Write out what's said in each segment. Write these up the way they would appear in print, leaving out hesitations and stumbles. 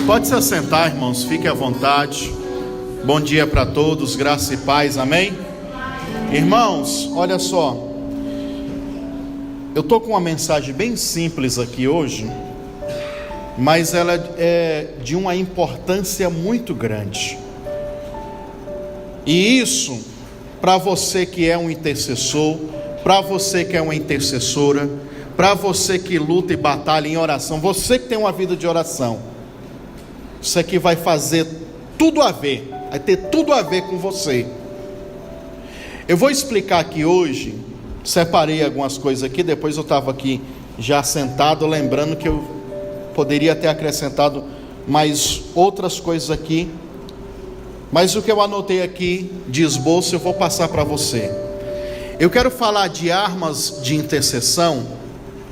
Pode se assentar, irmãos, fique à vontade. Bom dia para todos, graça e paz, amém? Irmãos, olha só, eu estou com uma mensagem bem simples aqui hoje, mas ela é de uma importância muito grande. E isso, para você que é um intercessor, para você que é uma intercessora, para você que luta e batalha em oração, você que tem uma vida de oração, isso aqui vai fazer tudo a ver, vai ter tudo a ver com você. Eu vou explicar aqui hoje, separei algumas coisas aqui, depois eu estava aqui já sentado, lembrando que eu poderia ter acrescentado mais outras coisas aqui, mas o que eu anotei aqui de esboço eu vou passar para você. Eu quero falar de armas de intercessão,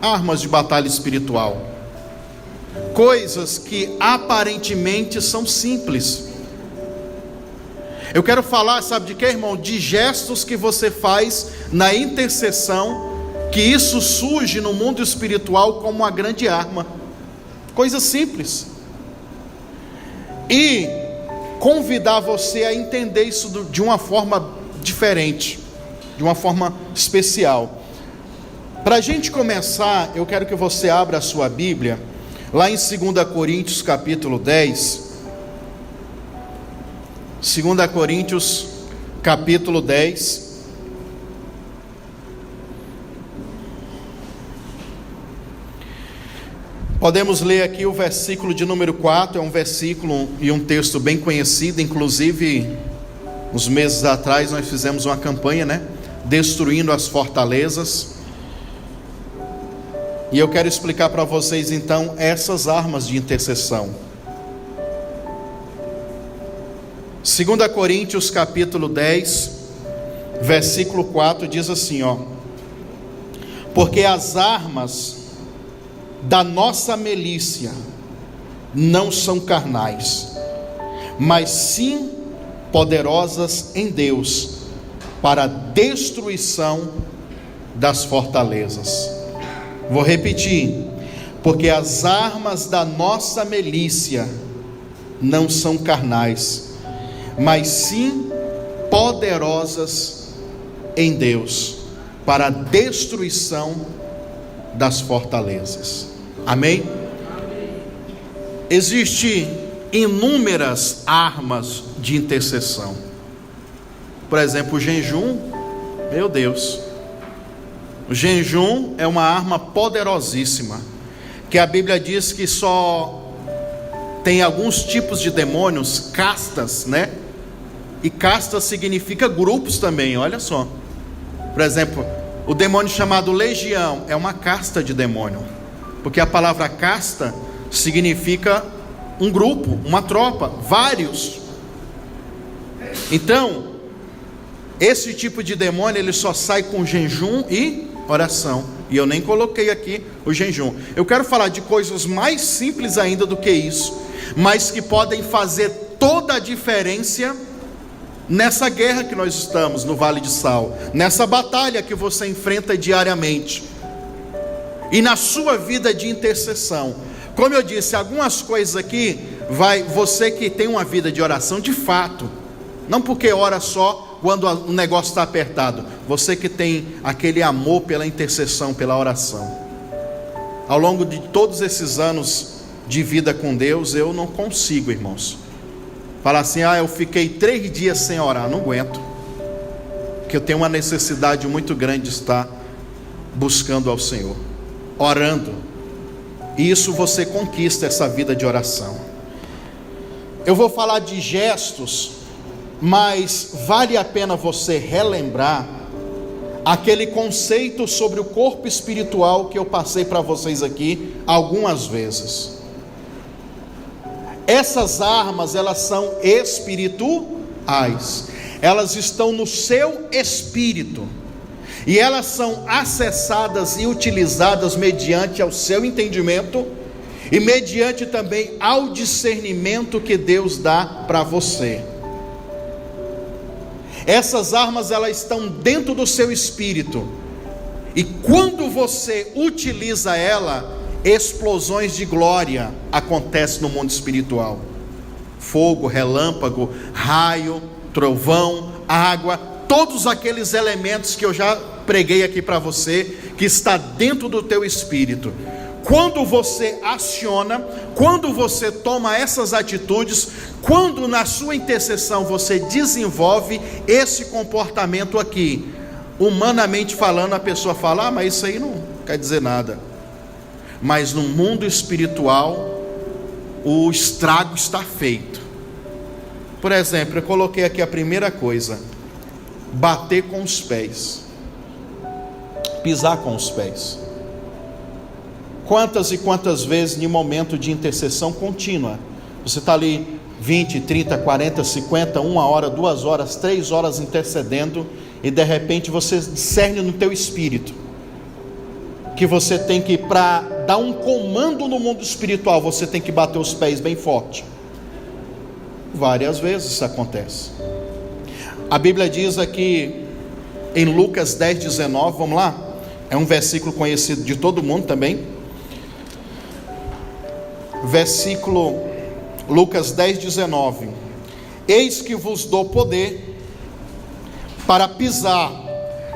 armas de batalha espiritual, coisas que aparentemente são simples. Eu quero falar, sabe de quê, irmão? De gestos que você faz na intercessão, que isso surge no mundo espiritual como uma grande arma. Coisas simples. E convidar você a entender isso de uma forma diferente, de uma forma especial. Para a gente começar, eu quero que você abra a sua Bíblia, lá em 2 Coríntios capítulo 10, 2 Coríntios capítulo 10, podemos ler aqui o versículo de número 4, é um versículo e um texto bem conhecido, inclusive, uns meses atrás nós fizemos uma campanha, né? Destruindo as fortalezas. E eu quero explicar para vocês então essas armas de intercessão. 2 Coríntios capítulo 10, versículo 4 diz assim, ó: porque as armas da nossa milícia não são carnais, mas sim poderosas em Deus para a destruição das fortalezas. Vou repetir, porque as armas da nossa milícia não são carnais, mas sim poderosas em Deus para a destruição das fortalezas. Amém? Existem inúmeras armas de intercessão. Por exemplo, o jejum, meu Deus. O jejum é uma arma poderosíssima, que a Bíblia diz que só tem alguns tipos de demônios, castas, né? E castas significa grupos também, olha só. Por exemplo, o demônio chamado legião é uma casta de demônio, porque a palavra casta significa um grupo, uma tropa, vários. Então, esse tipo de demônio ele só sai com jejum e oração. E eu nem coloquei aqui o jejum. Eu quero falar de coisas mais simples ainda do que isso, mas que podem fazer toda a diferença nessa guerra que nós estamos no Vale de Sal, nessa batalha que você enfrenta diariamente, e na sua vida de intercessão. Como eu disse, algumas coisas aqui, você que tem uma vida de oração de fato, não porque ora só quando o negócio está apertado, você que tem aquele amor pela intercessão, pela oração. Ao longo de todos esses anos de vida com Deus, eu não consigo, irmãos, falar assim, eu fiquei 3 dias sem orar, não aguento, porque eu tenho uma necessidade muito grande de estar buscando ao Senhor, orando, e isso você conquista essa vida de oração. Eu vou falar de gestos, mas vale a pena você relembrar aquele conceito sobre o corpo espiritual que eu passei para vocês aqui algumas vezes. Essas armas, elas são espirituais, elas estão no seu espírito, e elas são acessadas e utilizadas mediante ao seu entendimento, e mediante também ao discernimento que Deus dá para você. Essas armas, elas estão dentro do seu espírito, e quando você utiliza ela, explosões de glória acontecem no mundo espiritual. Fogo, relâmpago, raio, trovão, água, todos aqueles elementos que eu já preguei aqui para você, que está dentro do teu espírito. Quando você aciona, quando você toma essas atitudes, quando na sua intercessão você desenvolve esse comportamento aqui, humanamente falando, a pessoa fala: mas isso aí não quer dizer nada. Mas no mundo espiritual, o estrago está feito. Por exemplo, eu coloquei aqui a primeira coisa: bater com os pés, pisar com os pés. Quantas e quantas vezes, em momento de intercessão contínua, você está ali 20, 30, 40, 50, 1 hora, 2 horas, 3 horas intercedendo, e de repente você discerne no teu espírito que você tem que, para dar um comando no mundo espiritual, você tem que bater os pés bem forte. Várias vezes isso acontece. A Bíblia diz aqui em Lucas 10, 19, vamos lá? É um versículo conhecido de todo mundo também. Versículo Lucas 10, 19: eis que vos dou poder para pisar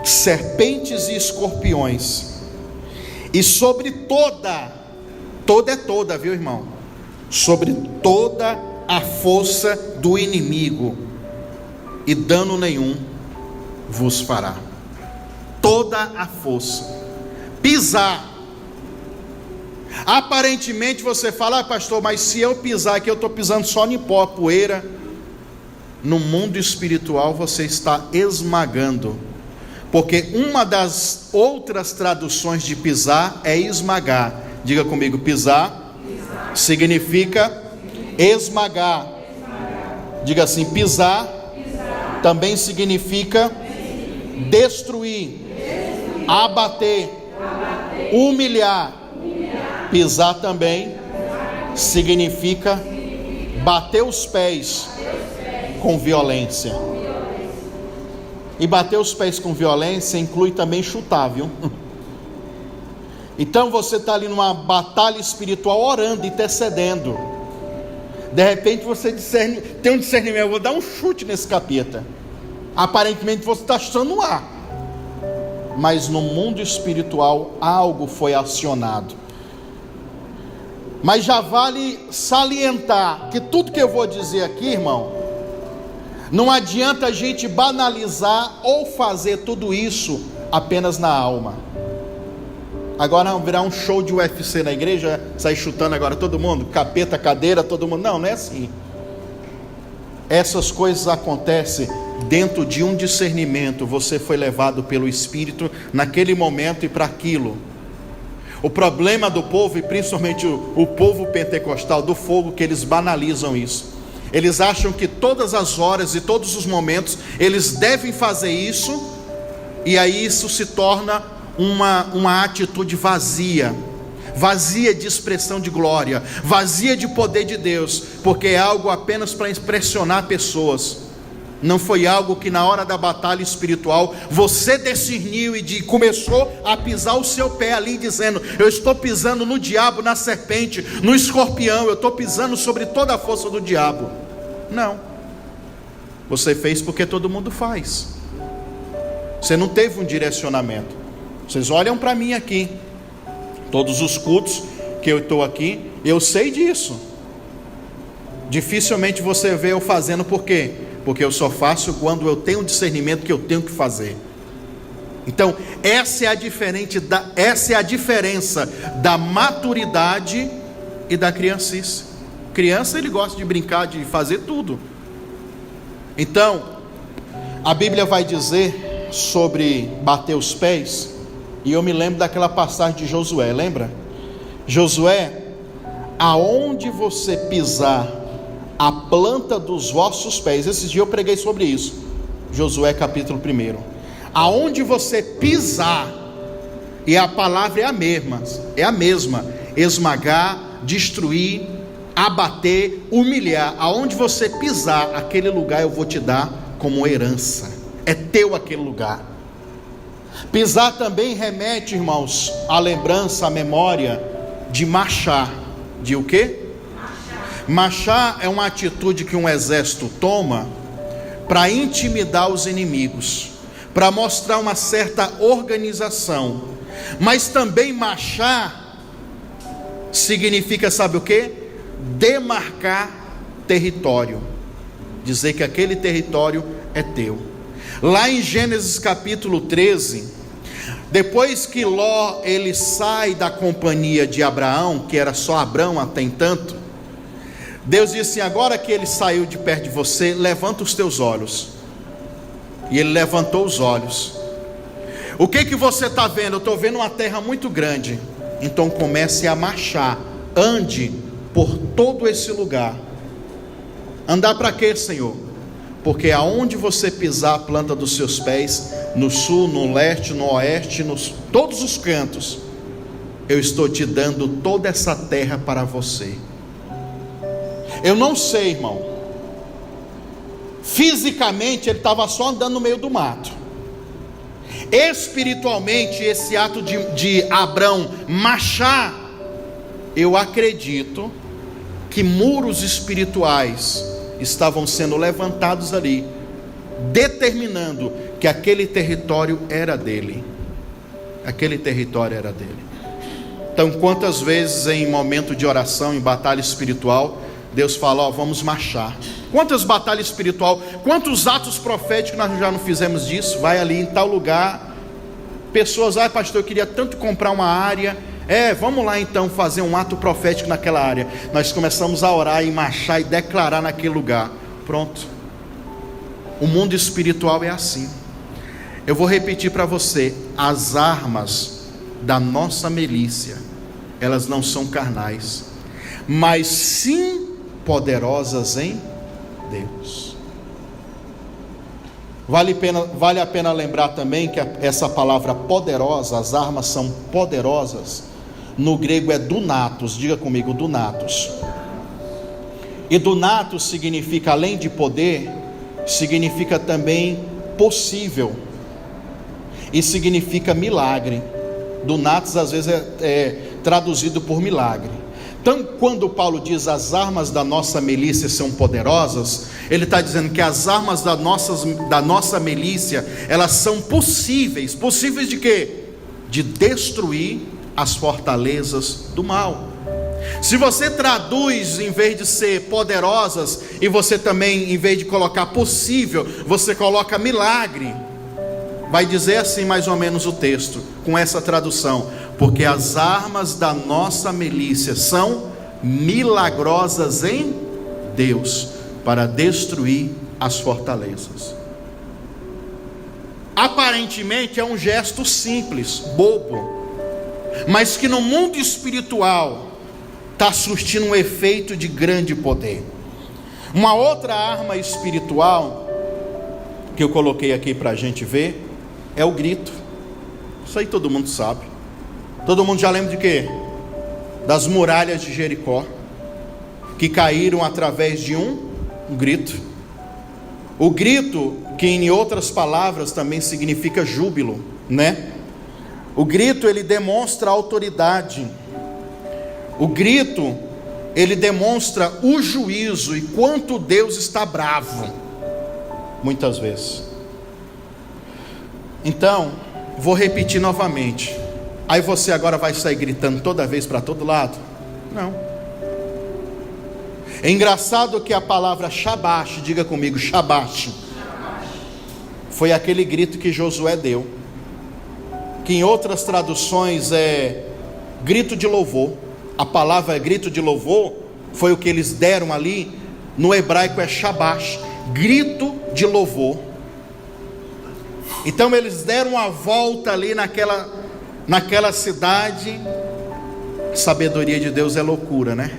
serpentes e escorpiões, e sobre toda é toda, viu, irmão? Sobre toda a força do inimigo, e dano nenhum vos fará. Toda a força. Pisar. Aparentemente você fala: pastor, mas se eu pisar aqui, eu estou pisando só em pó, poeira. No mundo espiritual você está esmagando, porque uma das outras traduções de pisar é esmagar. Diga comigo: pisar, significa esmagar. Diga assim: pisar também significa destruir, abater, humilhar. Pisar também significa bater os pés com violência. E bater os pés com violência inclui também chutar, viu? Então você está ali numa batalha espiritual, orando, intercedendo. De repente você discerne, tem um discernimento: eu vou dar um chute nesse capeta. Aparentemente você está chutando no ar, mas no mundo espiritual algo foi acionado. Mas já vale salientar que tudo que eu vou dizer aqui, irmão, não adianta a gente banalizar ou fazer tudo isso apenas na alma. Agora vamos virar um show de UFC na igreja, sair chutando agora todo mundo, capeta, cadeira, todo mundo. Não é assim. Essas coisas acontecem dentro de um discernimento. Você foi levado pelo Espírito naquele momento e para aquilo. O problema do povo, e principalmente o povo pentecostal, do fogo, que eles banalizam isso. Eles acham que todas as horas e todos os momentos eles devem fazer isso, e aí isso se torna uma atitude vazia de expressão de glória, vazia de poder de Deus, porque é algo apenas para impressionar pessoas. Não foi algo que na hora da batalha espiritual você discerniu e começou a pisar o seu pé ali, dizendo: eu estou pisando no diabo, na serpente, no escorpião, eu estou pisando sobre toda a força do diabo. Não. Você fez porque todo mundo faz. Você não teve um direcionamento. Vocês olham para mim aqui, todos os cultos que eu estou aqui, eu sei disso. Dificilmente você vê eu fazendo. Por quê? Porque eu só faço quando eu tenho discernimento que eu tenho que fazer. Então essa é a diferença da maturidade e da criancice. Criança, ele gosta de brincar, de fazer tudo. Então a Bíblia vai dizer sobre bater os pés, e eu me lembro daquela passagem de Josué. Lembra? Josué: aonde você pisar a planta dos vossos pés. Esses dias eu preguei sobre isso. Josué capítulo 1. Aonde você pisar, e a palavra é a mesma, esmagar, destruir, abater, humilhar. Aonde você pisar, aquele lugar eu vou te dar como herança. É teu aquele lugar. Pisar também remete, irmãos, à lembrança, à memória de marchar. De o quê? Marchar é uma atitude que um exército toma para intimidar os inimigos, para mostrar uma certa organização. Mas também marchar significa, sabe o quê? Demarcar território, dizer que aquele território é teu. Lá em Gênesis capítulo 13, depois que Ló ele sai da companhia de Abraão, que era só Abrão até então, Deus disse assim: agora que ele saiu de perto de você, levanta os teus olhos. E ele levantou os olhos. O que você está vendo? Eu estou vendo uma terra muito grande. Então comece a marchar, ande por todo esse lugar. Andar para quê, Senhor? Porque aonde você pisar a planta dos seus pés, no sul, no leste, no oeste, nos todos os cantos, eu estou te dando toda essa terra para você. Eu não sei, irmão, fisicamente ele estava só andando no meio do mato. Espiritualmente, esse ato de Abrão marchar, eu acredito que muros espirituais estavam sendo levantados ali, determinando que aquele território era dele. Aquele território era dele. Então, quantas vezes em momento de oração, em batalha espiritual, Deus fala: ó, vamos marchar. Quantas batalhas espiritual, quantos atos proféticos nós já não fizemos disso? Vai ali em tal lugar, pessoas: ah, pastor, eu queria tanto comprar uma área. Vamos lá então fazer um ato profético naquela área. Nós começamos a orar e marchar e declarar naquele lugar. Pronto. O mundo espiritual é assim. Eu vou repetir para você: as armas da nossa milícia, elas não são carnais, mas sim poderosas em Deus. Vale a pena lembrar também que essa palavra poderosa, as armas são poderosas, no grego é dunatos. Diga comigo, dunatos. E dunatos significa, além de poder, significa também possível, e significa milagre. Dunatos às vezes é traduzido por milagre. Então, quando Paulo diz as armas da nossa milícia são poderosas, ele está dizendo que as armas da nossa milícia, elas são possíveis. Possíveis de quê? De destruir as fortalezas do mal. Se você traduz, em vez de ser poderosas, e você também, em vez de colocar possível, você coloca milagre, vai dizer assim mais ou menos o texto, com essa tradução: porque as armas da nossa milícia são milagrosas em Deus, para destruir as fortalezas. Aparentemente é um gesto simples, bobo, mas que no mundo espiritual está surtindo um efeito de grande poder. Uma outra arma espiritual que eu coloquei aqui para a gente ver é o grito. Isso aí todo mundo sabe. Todo mundo já lembra de quê? Das muralhas de Jericó, que caíram através de um grito. O grito, que em outras palavras também significa júbilo, né? O grito, ele demonstra autoridade. O grito, ele demonstra o juízo e quanto Deus está bravo, muitas vezes. Então, vou repetir novamente. Aí você agora vai sair gritando toda vez para todo lado? Não. É engraçado que a palavra shabash, diga comigo, shabash, foi aquele grito que Josué deu, que em outras traduções é grito de louvor. A palavra grito de louvor foi o que eles deram ali. No hebraico é shabash, grito de louvor. Então eles deram uma volta ali naquela cidade. Sabedoria de Deus é loucura, né?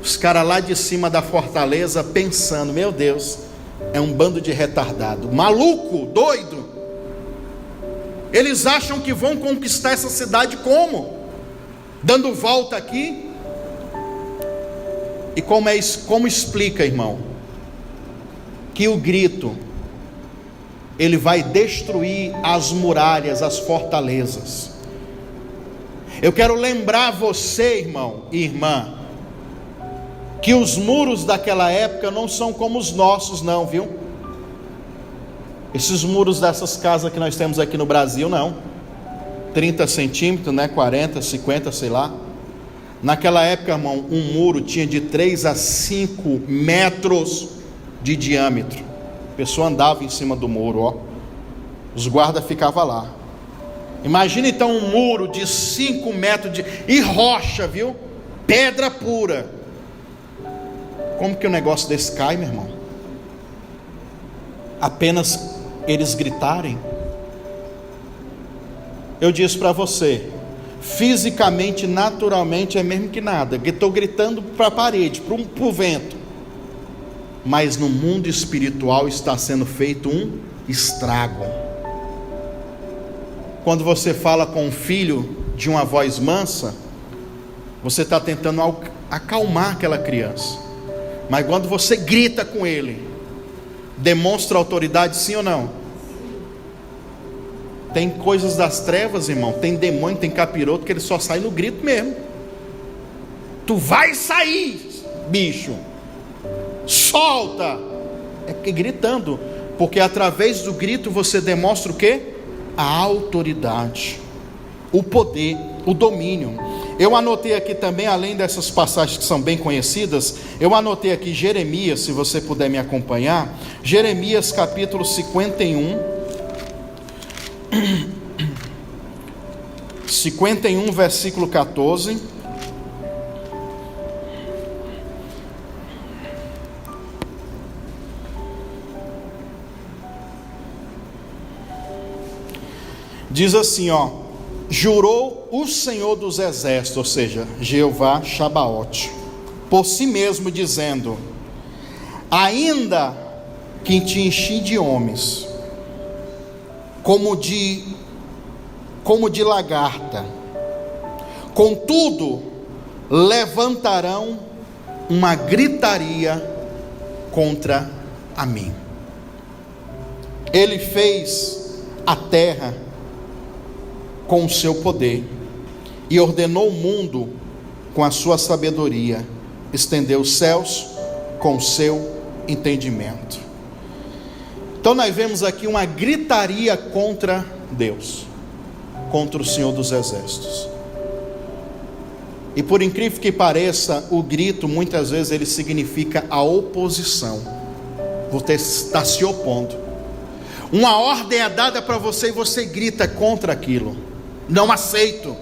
Os caras lá de cima da fortaleza pensando: meu Deus, é um bando de retardado, maluco, doido. Eles acham que vão conquistar essa cidade como? Dando volta aqui. E como explica, irmão, que o grito, ele vai destruir as muralhas, as fortalezas. Eu quero lembrar você, irmão e irmã, que os muros daquela época não são como os nossos não, viu? Esses muros dessas casas que nós temos aqui no Brasil, não. 30 centímetros, né? 40, 50, sei lá. Naquela época, irmão, um muro tinha de 3 a 5 metros de diâmetro. A pessoa andava em cima do muro, ó. Os guardas ficavam lá. Imagina então um muro de 5 metros e rocha, viu? Pedra pura. Como que um negócio desse cai, meu irmão? Apenas eles gritarem. Eu disse para você, fisicamente, naturalmente é mesmo que nada. Estou gritando para a parede, para o vento. Mas no mundo espiritual está sendo feito um estrago. Quando você fala com um filho de uma voz mansa, você está tentando acalmar aquela criança. Mas quando você grita com ele, demonstra autoridade, sim ou não? Tem coisas das trevas, irmão, tem demônio, tem capiroto, que ele só sai no grito mesmo. Tu vai sair, bicho, solta. É porque gritando, porque através do grito você demonstra o quê? A autoridade, o poder, o domínio. Eu anotei aqui também, além dessas passagens que são bem conhecidas, eu anotei aqui Jeremias, se você puder me acompanhar, Jeremias capítulo 51, 51 versículo 14, diz assim, ó: jurou o Senhor dos exércitos, ou seja, Jeová Shabaoth, por si mesmo, dizendo: ainda que te enchi de homens, como de lagarta, contudo levantarão uma gritaria contra a mim. Ele fez a terra com o seu poder, e ordenou o mundo com a sua sabedoria, estendeu os céus com o seu entendimento. Então nós vemos aqui uma gritaria contra Deus, contra o Senhor dos exércitos. E por incrível que pareça, o grito muitas vezes ele significa a oposição. Você está se opondo. Uma ordem é dada para você e você grita contra aquilo. Não aceito.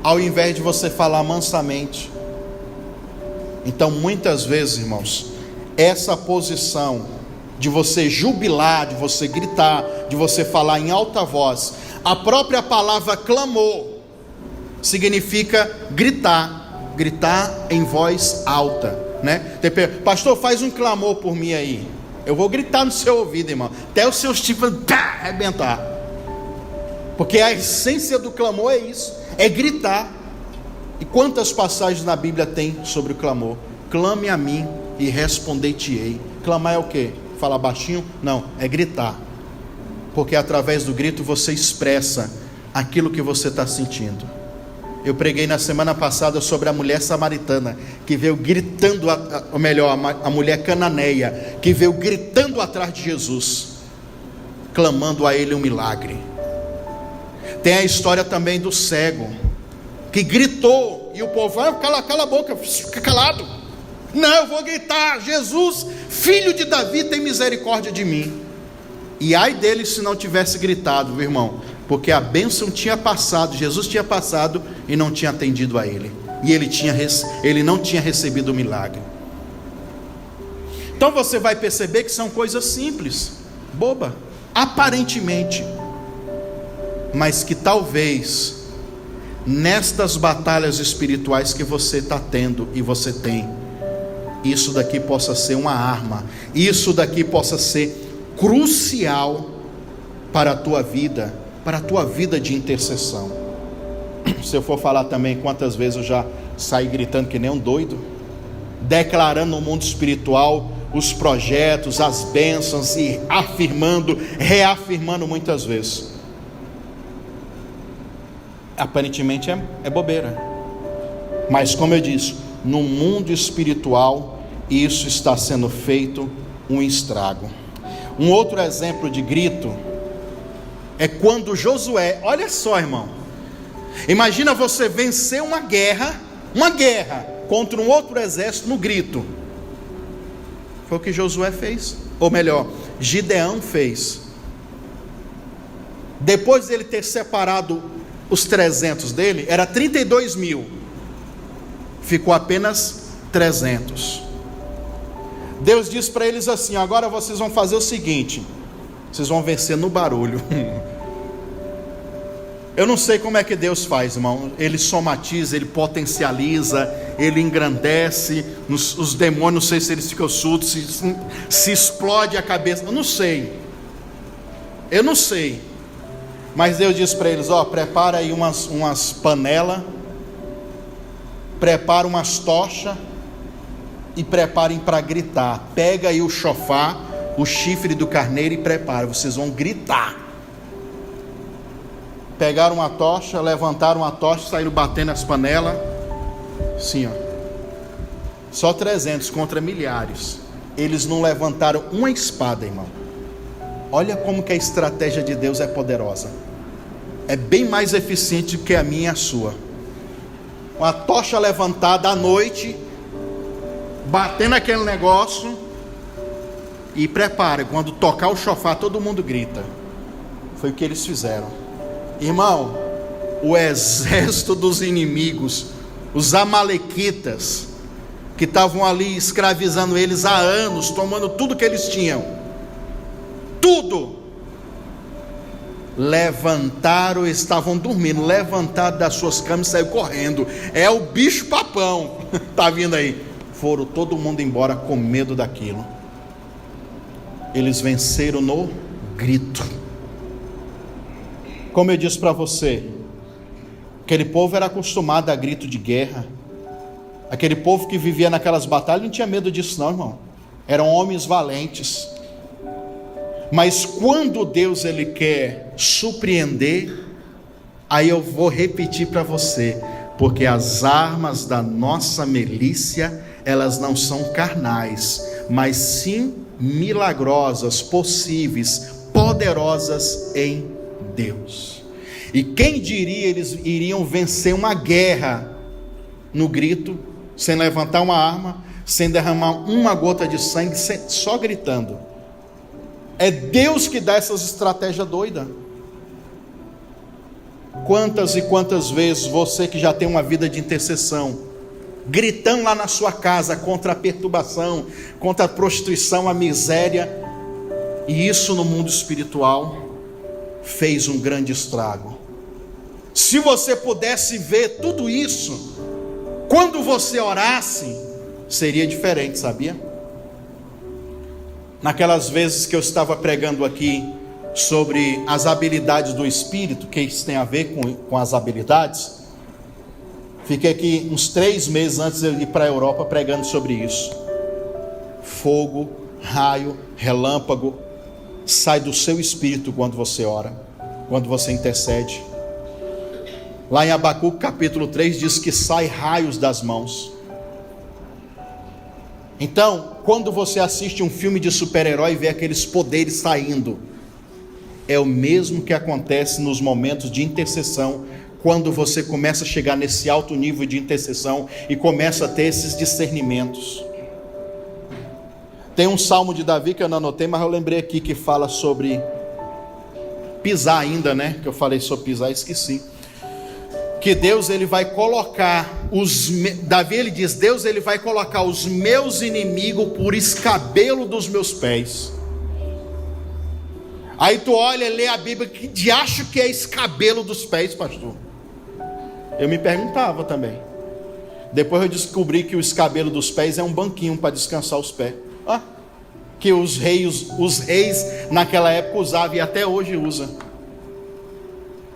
Ao invés de você falar mansamente. Então muitas vezes, irmãos, essa posição de você jubilar, de você gritar, de você falar em alta voz, a própria palavra clamor significa gritar, gritar em voz alta, né? Pastor, faz um clamor por mim aí. Eu vou gritar no seu ouvido, irmão, até os seus tipos arrebentar. Porque a essência do clamor é isso, é gritar. E quantas passagens na Bíblia tem sobre o clamor? Clame a mim e responder-te-ei. Clamar é o quê? Falar baixinho? Não, é gritar. Porque através do grito você expressa aquilo que você está sentindo. Eu preguei na semana passada sobre a mulher samaritana, que veio gritando, ou melhor, a mulher cananeia, que veio gritando atrás de Jesus, clamando a ele um milagre. Tem a história também do cego, que gritou, e o povo, cala a boca, fica calado. Não, eu vou gritar: Jesus, filho de Davi, tem misericórdia de mim. E ai dele se não tivesse gritado, meu irmão, porque a bênção tinha passado, Jesus tinha passado e não tinha atendido a ele, e ele não tinha recebido o milagre. Então você vai perceber que são coisas simples, boba, aparentemente, mas que talvez nestas batalhas espirituais que você está tendo e você tem, isso daqui possa ser uma arma, isso daqui possa ser crucial para a tua vida, de intercessão. Se eu for falar também quantas vezes eu já saí gritando que nem um doido, declarando no mundo espiritual os projetos, as bênçãos, e afirmando, reafirmando muitas vezes. Aparentemente é bobeira. Mas como eu disse, no mundo espiritual, isso está sendo feito um estrago. Um outro exemplo de grito é quando Josué, olha só, irmão, imagina você vencer uma guerra contra um outro exército no grito. Foi o que Josué fez, ou melhor, Gideão fez. Depois dele ter separado os 300 dele, era 32 mil, ficou apenas 300. Deus disse para eles assim: agora vocês vão fazer o seguinte, vocês vão vencer no barulho. Eu não sei como é que Deus faz, irmão. Ele somatiza, ele potencializa, ele engrandece. Os demônios, não sei se eles ficam surdos, se explode a cabeça. Eu não sei. Mas Deus disse para eles: prepara aí umas panelas, prepara umas tochas e preparem para gritar. Pega aí o chofar, o chifre do carneiro e prepara. Vocês vão gritar. Pegaram uma tocha, levantaram a tocha, saíram batendo as panelas. Sim, só 300 contra milhares. Eles não levantaram uma espada, irmão. Olha como que a estratégia de Deus é poderosa. É bem mais eficiente do que a minha e a sua. Uma tocha levantada à noite, batendo aquele negócio, e prepara, quando tocar o chofar todo mundo grita. Foi o que eles fizeram. Irmão, o exército dos inimigos, os amalequitas, que estavam ali escravizando eles há anos, tomando tudo que eles tinham, tudo, levantaram, estavam dormindo, levantaram das suas camas e saíram correndo. É o bicho papão, está vindo aí. Foram todo mundo embora com medo daquilo. Eles venceram no grito. Como eu disse para você, aquele povo era acostumado a grito de guerra. Aquele povo que vivia naquelas batalhas não tinha medo disso não, irmão. Eram homens valentes. Mas quando Deus ele quer surpreender, aí eu vou repetir para você, porque as armas da nossa milícia, elas não são carnais, mas sim milagrosas, possíveis, poderosas em Deus. E quem diria eles iriam vencer uma guerra no grito, sem levantar uma arma, sem derramar uma gota de sangue, só gritando. É Deus que dá essas estratégias doidas. Quantas e quantas vezes você que já tem uma vida de intercessão, gritando lá na sua casa contra a perturbação, contra a prostituição, a miséria, e isso no mundo espiritual fez um grande estrago. Se você pudesse ver tudo isso, quando você orasse, seria diferente, sabia? Naquelas vezes que eu estava pregando aqui sobre as habilidades do Espírito, que isso tem a ver com as habilidades, fiquei aqui uns 3 meses antes de eu ir para a Europa pregando sobre isso. Fogo, raio, relâmpago, sai do seu espírito quando você ora, quando você intercede. Lá em Abacuque capítulo 3 diz que sai raios das mãos. Então, quando você assiste um filme de super-herói e vê aqueles poderes saindo, é o mesmo que acontece nos momentos de intercessão, quando você começa a chegar nesse alto nível de intercessão e começa a ter esses discernimentos. Tem um salmo de Davi que eu não anotei, mas eu lembrei aqui, que fala sobre pisar ainda, né? Que eu falei sobre pisar e esqueci. Que Deus ele vai colocar Davi ele diz: Deus ele vai colocar os meus inimigos por escabelo dos meus pés. Aí tu olha, lê a Bíblia, que diacho que é escabelo dos pés, pastor? Eu me perguntava também. Depois eu descobri que o escabelo dos pés é um banquinho para descansar os pés. Que os reis naquela época usavam e até hoje usa.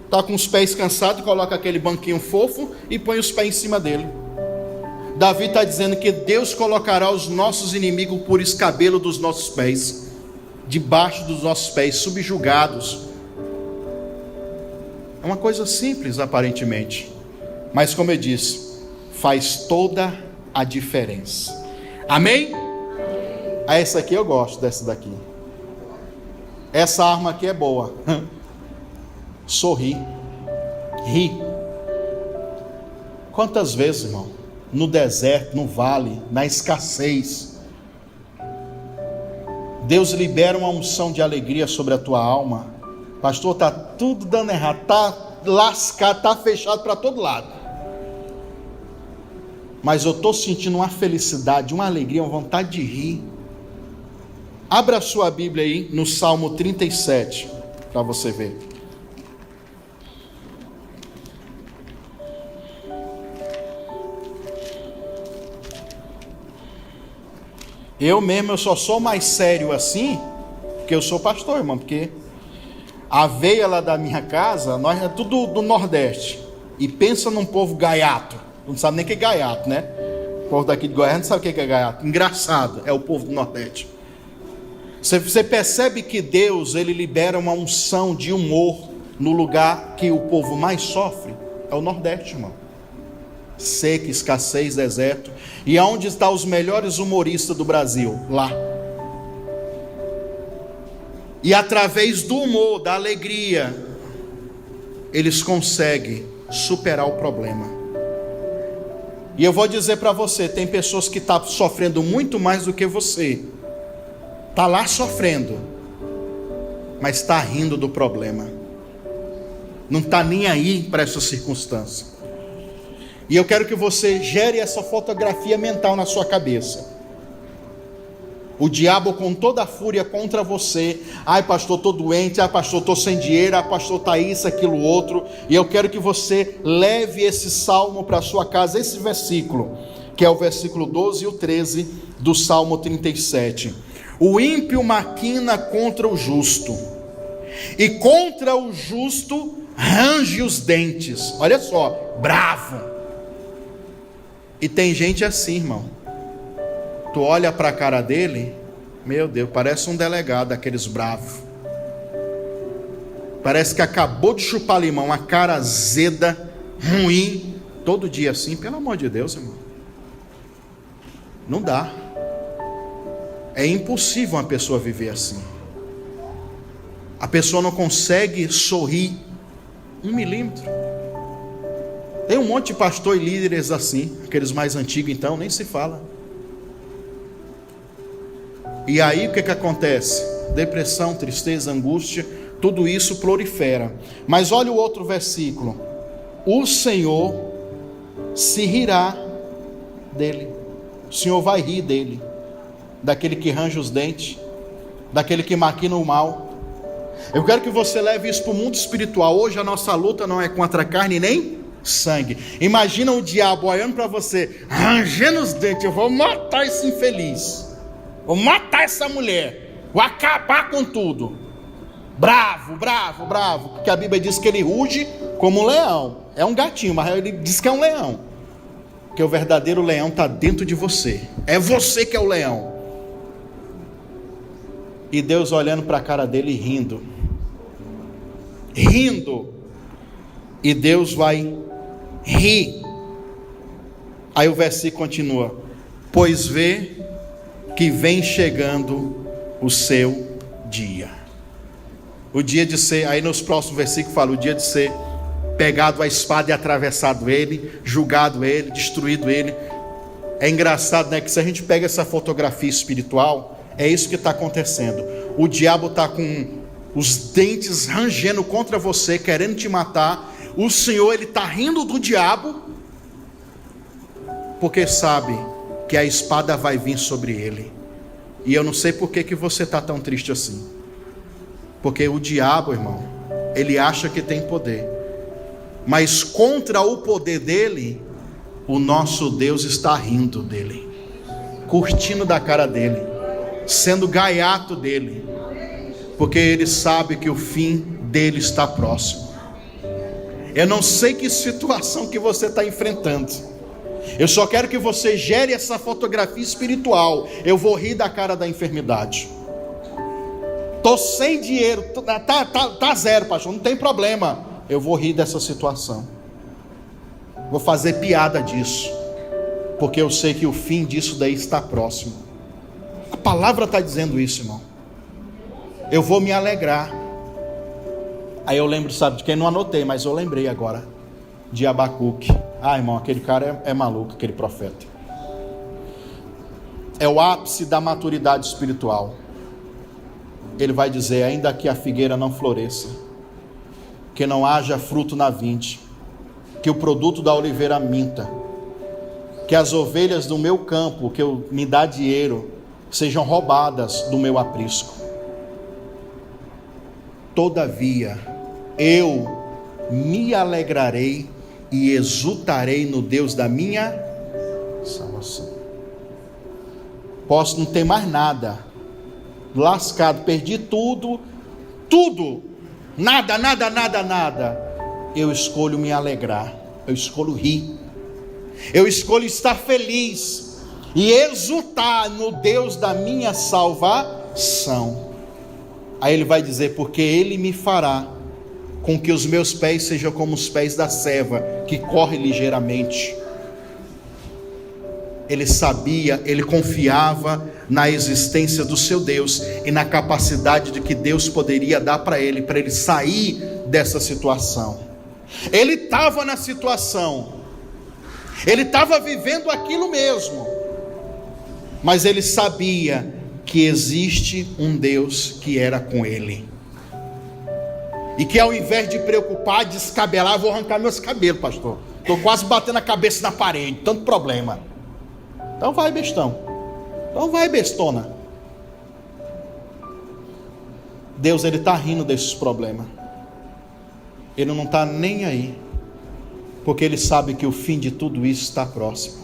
Está com os pés cansados, coloca aquele banquinho fofo e põe os pés em cima dele. Davi está dizendo que Deus colocará os nossos inimigos por escabelo dos nossos pés, debaixo dos nossos pés, subjugados. É uma coisa simples aparentemente, mas como eu disse, faz toda a diferença. Amém? Essa aqui eu gosto, dessa daqui. Essa arma aqui é boa. Sorri. Ri. Quantas vezes, irmão, no deserto, no vale, na escassez, Deus libera uma unção de alegria sobre a tua alma. Pastor, está tudo dando errado, está lascado, está fechado para todo lado, mas eu estou sentindo uma felicidade, uma alegria, uma vontade de rir. Abra a sua Bíblia aí no Salmo 37, para você ver. Eu só sou mais sério assim, porque eu sou pastor, irmão, porque a veia lá da minha casa, nós é tudo do Nordeste, e pensa num povo gaiato, não sabe nem o que é gaiato, né? O povo daqui de Goiás não sabe o que é gaiato. Engraçado, é o povo do Nordeste. Você percebe que Deus, ele libera uma unção de humor no lugar que o povo mais sofre, é o Nordeste, irmão. Seca, escassez, deserto. E aonde estão os melhores humoristas do Brasil? Lá. E através do humor, da alegria, eles conseguem superar o problema. E eu vou dizer para você, tem pessoas que estão sofrendo muito mais do que você. Está lá sofrendo, mas está rindo do problema. Não está nem aí para essa circunstância. E eu quero que você gere essa fotografia mental na sua cabeça. O diabo com toda a fúria contra você. Ai, pastor, estou doente. Ai, pastor, estou sem dinheiro. Ai, pastor, está isso, aquilo, outro. E eu quero que você leve esse salmo para a sua casa, esse versículo, que é o versículo 12 e o 13 do Salmo 37. O ímpio maquina contra o justo, e contra o justo range os dentes. Olha só, bravo. E tem gente assim, irmão. Tu olha para a cara dele, meu Deus, parece um delegado, aqueles bravos. Parece que acabou de chupar limão, uma cara azeda, ruim, todo dia assim. Pelo amor de Deus, irmão, não dá. É impossível uma pessoa viver assim. A pessoa não consegue sorrir 1 milímetro. Tem um monte de pastor e líderes assim, aqueles mais antigos então, nem se fala. E aí o que acontece? Depressão, tristeza, angústia, tudo isso prolifera. Mas olha o outro versículo. O Senhor se rirá dele. O Senhor vai rir dele, daquele que range os dentes, daquele que maquina o mal. Eu quero que você leve isso para o mundo espiritual. Hoje a nossa luta não é contra a carne nem sangue. Imagina o diabo olhando para você, rangendo os dentes. Eu vou matar esse infeliz, vou matar essa mulher, vou acabar com tudo. Bravo, bravo, bravo. Porque a Bíblia diz que ele ruge como um leão. É um gatinho, mas ele diz que é um leão. Porque o verdadeiro leão está dentro de você. É você que é o leão. E Deus olhando para a cara dele e rindo. Rindo. E Deus vai rir. Aí o versículo continua. Pois vê que vem chegando o seu dia. O dia de ser, aí nos próximos versículos fala, o dia de ser pegado a espada e atravessado ele, julgado ele, destruído ele. É engraçado, né, que se a gente pega essa fotografia espiritual, é isso que está acontecendo. O diabo está com os dentes rangendo contra você, querendo te matar. O Senhor, ele está rindo do diabo, porque sabe que a espada vai vir sobre ele. E eu não sei por que você está tão triste assim. Porque o diabo, irmão, ele acha que tem poder, mas contra o poder dele, o nosso Deus está rindo dele, curtindo da cara dele, sendo gaiato dele, porque ele sabe que o fim dele está próximo. Eu não sei que situação que você está enfrentando. Eu só quero que você gere essa fotografia espiritual. Eu vou rir da cara da enfermidade. Estou sem dinheiro, tá zero, pastor, não tem problema. eu vou rir dessa situação, vou fazer piada disso, porque eu sei que o fim disso daí está próximo. A palavra está dizendo isso, irmão. Eu vou me alegrar. Aí eu lembro, sabe de quem? Não anotei, mas eu lembrei agora, de Abacuque. Irmão, aquele cara é maluco, aquele profeta. É o ápice da maturidade espiritual. Ele vai dizer: ainda que a figueira não floresça, que não haja fruto na vinde, que o produto da oliveira minta, que as ovelhas do meu campo, que me dá dinheiro, sejam roubadas do meu aprisco. Todavia, eu me alegrarei e exultarei no Deus da minha salvação. Posso não ter mais nada, lascado, perdi tudo, nada. Eu escolho me alegrar, eu escolho rir, eu escolho estar feliz e exultar no Deus da minha salvação. Aí ele vai dizer: porque ele me fará com que os meus pés sejam como os pés da serva, que corre ligeiramente. Ele sabia, ele confiava na existência do seu Deus e na capacidade de que Deus poderia dar para ele sair dessa situação. Ele estava na situação, ele estava vivendo aquilo mesmo, mas ele sabia que existe um Deus que era com ele, e que ao invés de preocupar, descabelar: vou arrancar meus cabelos, pastor, estou quase batendo a cabeça na parede, tanto problema. Então vai, bestão, então vai, bestona. Deus, ele está rindo desses problemas, ele não está nem aí, porque ele sabe que o fim de tudo isso está próximo.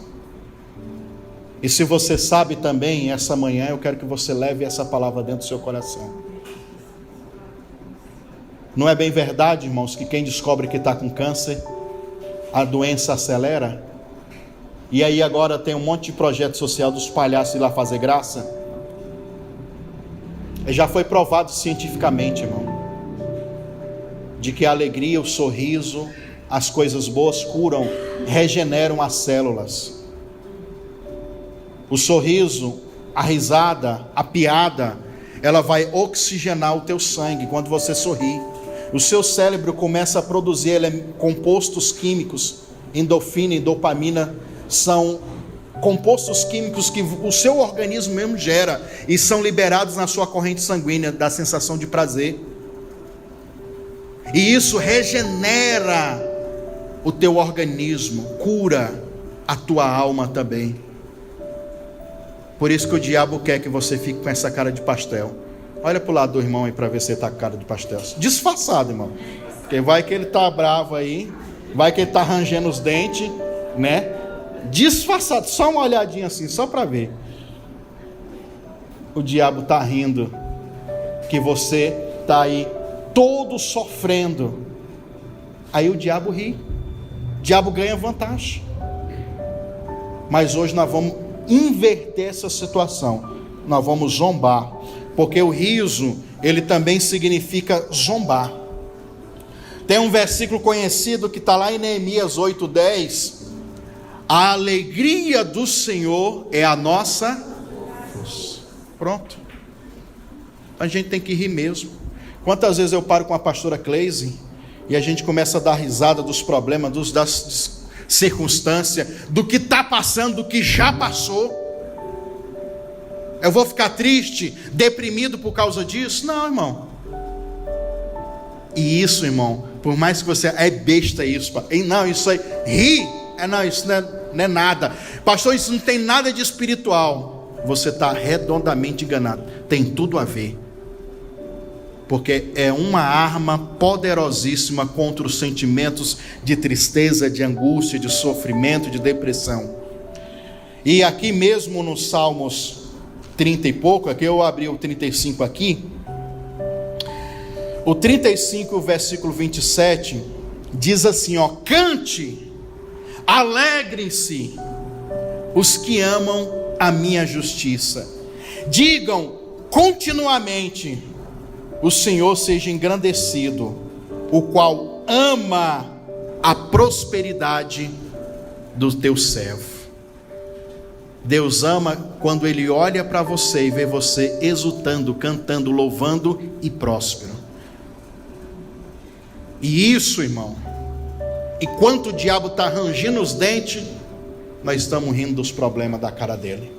E se você sabe também, essa manhã eu quero que você leve essa palavra dentro do seu coração. Não é bem verdade, irmãos, que quem descobre que está com câncer, a doença acelera? E aí agora tem um monte de projeto social dos palhaços ir lá fazer graça? Já foi provado cientificamente, irmão, de que a alegria, o sorriso, as coisas boas curam, regeneram as células. O sorriso, a risada, a piada, ela vai oxigenar o teu sangue quando você sorri. O seu cérebro começa a produzir compostos químicos, endorfina e dopamina, são compostos químicos que o seu organismo mesmo gera e são liberados na sua corrente sanguínea, da sensação de prazer. E isso regenera o teu organismo, cura a tua alma também. Por isso que o diabo quer que você fique com essa cara de pastel. Olha para o lado do irmão aí para ver se ele está com cara de pastel. Disfarçado, irmão. Porque vai que ele está bravo aí, vai que ele está rangendo os dentes, né? Disfarçado, só uma olhadinha assim, só para ver. O diabo está rindo que você está aí todo sofrendo. Aí o diabo ri, o diabo ganha vantagem. Mas hoje nós vamos inverter essa situação, nós vamos zombar, porque o riso, ele também significa zombar. Tem um versículo conhecido que está lá em Neemias 8:10, a alegria do Senhor é a nossa força. Pronto, a gente tem que rir mesmo. Quantas vezes eu paro com a pastora Cleise e a gente começa a dar risada dos problemas, das circunstâncias, do que está passando, do que já passou. Eu vou ficar triste, deprimido por causa disso? Não, irmão. E isso, irmão, por mais que você é besta isso, não, isso aí, ri, não, isso não é nada, pastor, isso não tem nada de espiritual. Você está redondamente enganado, tem tudo a ver, porque é uma arma poderosíssima contra os sentimentos de tristeza, de angústia, de sofrimento, de depressão. E aqui mesmo no Salmos 30 e pouco, aqui eu abri o 35 aqui, o 35, versículo 27, diz assim, ó: cante, alegrem-se os que amam a minha justiça, digam continuamente, o Senhor seja engrandecido, o qual ama a prosperidade do teu servo. Deus ama quando Ele olha para você e vê você exultando, cantando, louvando e próspero. E isso, irmão, enquanto o diabo está rangindo os dentes, nós estamos rindo dos problemas da cara dele.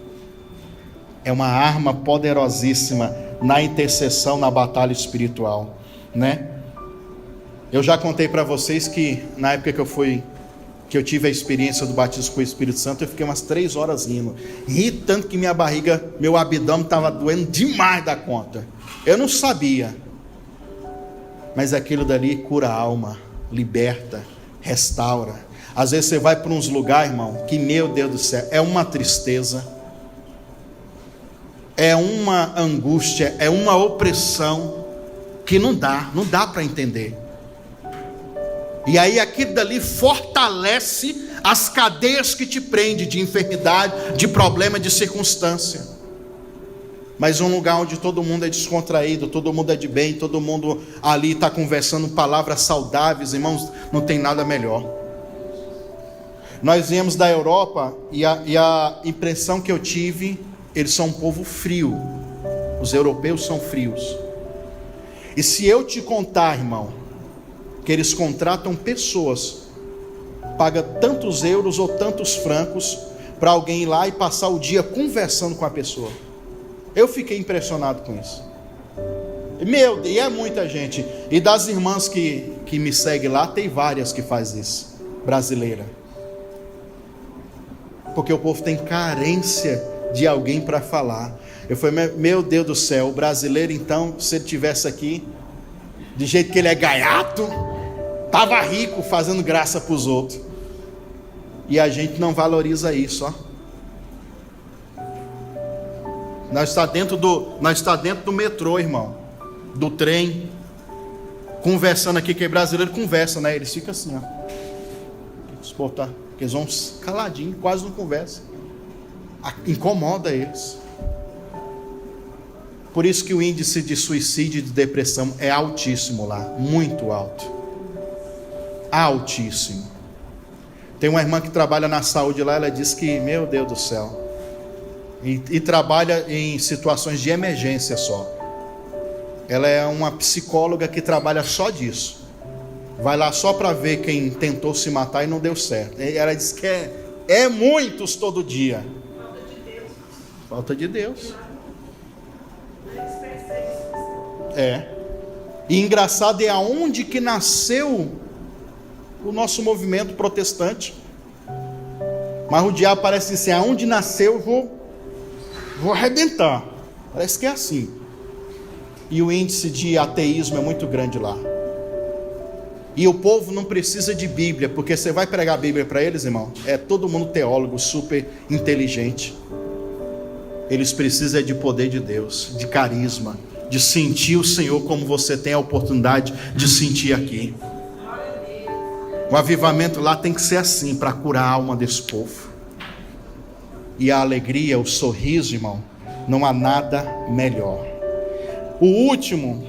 É uma arma poderosíssima na intercessão, na batalha espiritual, né? Eu já contei para vocês que na época que eu tive a experiência do batismo com o Espírito Santo, eu fiquei umas 3 horas rindo. Ri tanto que minha barriga, meu abdômen estava doendo demais da conta. Eu não sabia. Mas aquilo dali cura a alma, liberta, restaura. Às vezes você vai para uns lugares, irmão, que, meu Deus do céu, é uma tristeza, é uma angústia, é uma opressão que não dá para entender. E aí aquilo dali fortalece as cadeias que te prendem de enfermidade, de problema, de circunstância. Mas um lugar onde todo mundo é descontraído, todo mundo é de bem, todo mundo ali está conversando palavras saudáveis, irmãos, não tem nada melhor. Nós viemos da Europa e a impressão que eu tive, eles são um povo frio. Os europeus são frios. E se eu te contar, irmão, que eles contratam pessoas, paga tantos euros ou tantos francos para alguém ir lá e passar o dia conversando com a pessoa. Eu fiquei impressionado com isso. Meu Deus, e é muita gente. E das irmãs que me seguem lá, tem várias que fazem isso, brasileira. Porque o povo tem carência de alguém para falar. Eu falei, meu Deus do céu, o brasileiro então, se ele tivesse aqui, de jeito que ele é gaiato, estava rico fazendo graça para os outros. E a gente não valoriza isso, ó. Nós está dentro do metrô, irmão, do trem, conversando aqui, que brasileiro conversa, né? Eles ficam assim, ó. Eles vão caladinho, quase não conversam. Incomoda eles. Por isso que o índice de suicídio e de depressão é altíssimo lá, muito alto. Altíssimo. Tem uma irmã que trabalha na saúde lá, ela diz que, meu Deus do céu, e trabalha em situações de emergência só. Ela é uma psicóloga que trabalha só disso. Vai lá só para ver quem tentou se matar e não deu certo. E ela diz que é muitos todo dia. Falta de Deus. E engraçado é aonde que nasceu o nosso movimento protestante. Mas o diabo parece assim, aonde nasceu eu vou arrebentar. Parece que é assim. E o índice de ateísmo é muito grande lá. E o povo não precisa de Bíblia, porque você vai pregar a Bíblia para eles, irmão, é todo mundo teólogo, super inteligente. Eles precisam de poder de Deus, de carisma, de sentir o Senhor como você tem a oportunidade de sentir aqui. O avivamento lá tem que ser assim, para curar a alma desse povo. E a alegria, o sorriso, irmão, não há nada melhor. O último,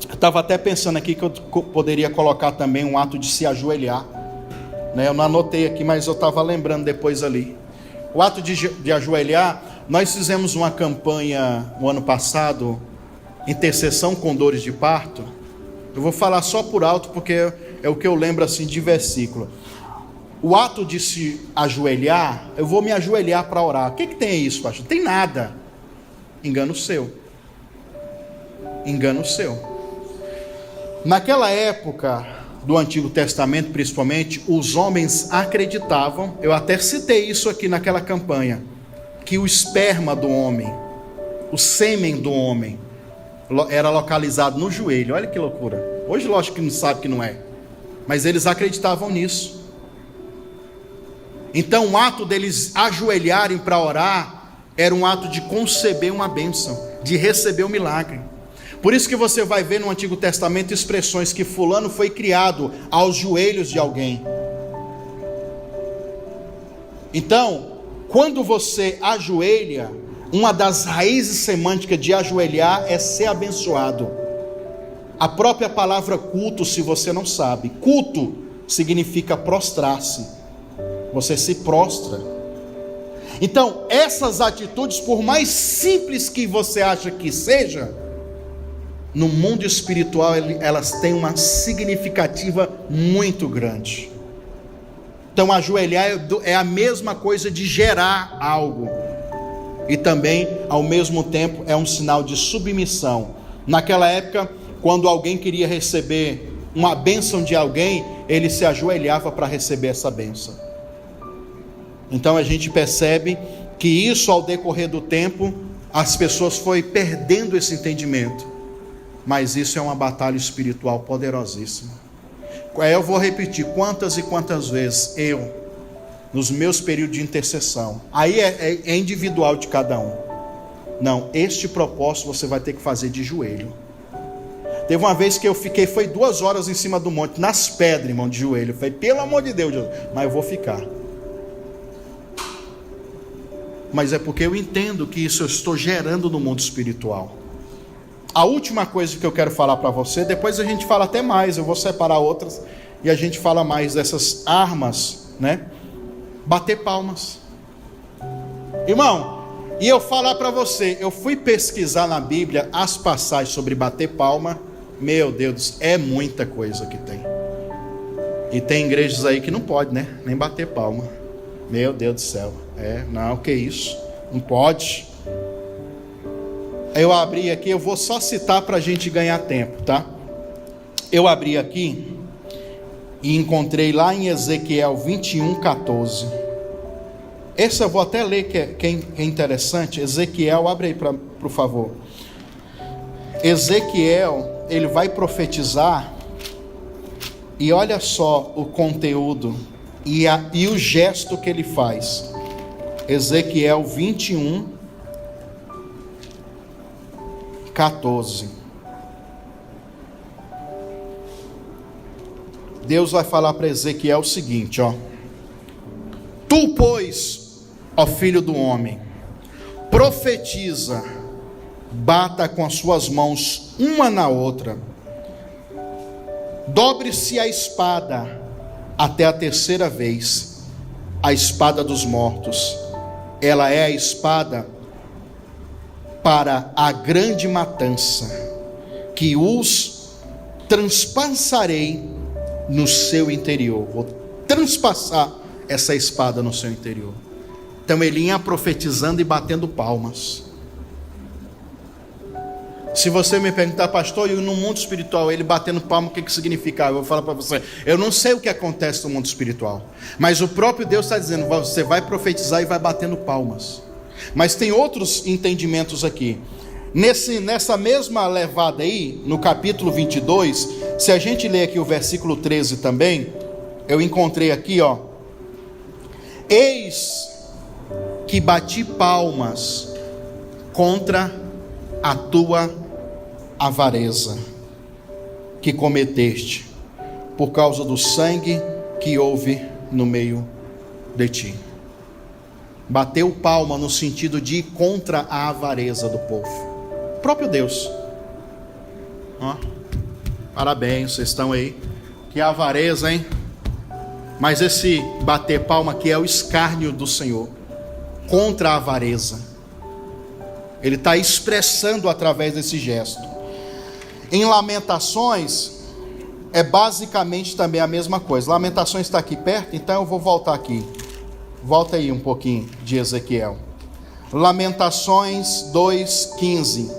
eu estava até pensando aqui que eu poderia colocar também um ato de se ajoelhar, né? Eu não anotei aqui, mas eu estava lembrando depois ali. O ato de ajoelhar, nós fizemos uma campanha no ano passado, intercessão com dores de parto. Eu vou falar só por alto, porque é o que eu lembro assim de versículo. O ato de se ajoelhar, eu vou me ajoelhar para orar. O que tem isso, pastor? Não tem nada. Engano seu. Engano seu. Naquela época do Antigo Testamento, principalmente, os homens acreditavam, eu até citei isso aqui naquela campanha, que o esperma do homem, o sêmen do homem, era localizado no joelho. Olha que loucura. Hoje lógico que não sabe que não é, mas eles acreditavam nisso. Então o ato deles ajoelharem para orar era um ato de conceber uma bênção, de receber um milagre. Por isso que você vai ver no Antigo Testamento expressões que fulano foi criado aos joelhos de alguém. Então, quando você ajoelha, uma das raízes semânticas de ajoelhar é ser abençoado. A própria palavra culto, se você não sabe, culto significa prostrar-se. Você se prostra. Então, essas atitudes, por mais simples que você acha que seja, no mundo espiritual elas têm uma significativa muito grande. Então, ajoelhar é a mesma coisa de gerar algo. E também, ao mesmo tempo, é um sinal de submissão. Naquela época, quando alguém queria receber uma bênção de alguém, ele se ajoelhava para receber essa bênção. Então a gente percebe que isso, ao decorrer do tempo, as pessoas foram perdendo esse entendimento. Mas isso é uma batalha espiritual poderosíssima. Eu vou repetir quantas e quantas vezes nos meus períodos de intercessão, aí é individual de cada um. Não, este propósito você vai ter que fazer de joelho. Teve uma vez que eu fiquei, foi 2 horas em cima do monte, nas pedras, irmão, de joelho. Eu falei, pelo amor de Deus, Jesus, mas eu vou ficar. Mas é porque eu entendo que isso eu estou gerando no mundo espiritual. A última coisa que eu quero falar para você, depois a gente fala até mais, eu vou separar outras, e a gente fala mais dessas armas, né? Bater palmas. Irmão, e eu falar para você, eu fui pesquisar na Bíblia as passagens sobre bater palma. Meu Deus, é muita coisa que tem. E tem igrejas aí que não pode, né? Nem bater palma. Meu Deus do céu. Não, que isso? Não pode. Eu abri aqui, eu vou só citar para a gente ganhar tempo, tá? Eu abri aqui e encontrei lá em Ezequiel 21:14. Esse eu vou até ler, que é interessante. Ezequiel, abre aí por favor. Ezequiel, ele vai profetizar, e olha só o conteúdo e o gesto que ele faz. Ezequiel 21:14. Deus vai falar para Ezequiel o seguinte, ó: Tu, pois, ó filho do homem, profetiza, bata com as suas mãos uma na outra, dobre-se a espada até a 3ª vez, a espada dos mortos. Ela é a espada para a grande matança, que os transpassarei no seu interior. Vou transpassar essa espada no seu interior. Então ele ia profetizando e batendo palmas. Se você me perguntar, pastor, e no mundo espiritual, ele batendo palma, o que significa? Eu vou falar para você, eu não sei o que acontece no mundo espiritual, mas o próprio Deus está dizendo, você vai profetizar e vai batendo palmas. Mas tem outros entendimentos aqui. Nessa mesma levada aí, no capítulo 22, se a gente ler aqui o versículo 13 também, eu encontrei aqui, ó: Eis que bati palmas contra a tua avareza que cometeste, por causa do sangue que houve no meio de ti. Bateu palma no sentido de ir contra a avareza do povo. O próprio Deus. Ó, parabéns, vocês estão aí. Que avareza, hein? Mas esse bater palma aqui é o escárnio do Senhor contra a avareza. Ele está expressando através desse gesto. Em Lamentações é basicamente também a mesma coisa. Lamentações está aqui perto, então eu vou voltar aqui. Volta aí um pouquinho de Ezequiel. Lamentações 2:15.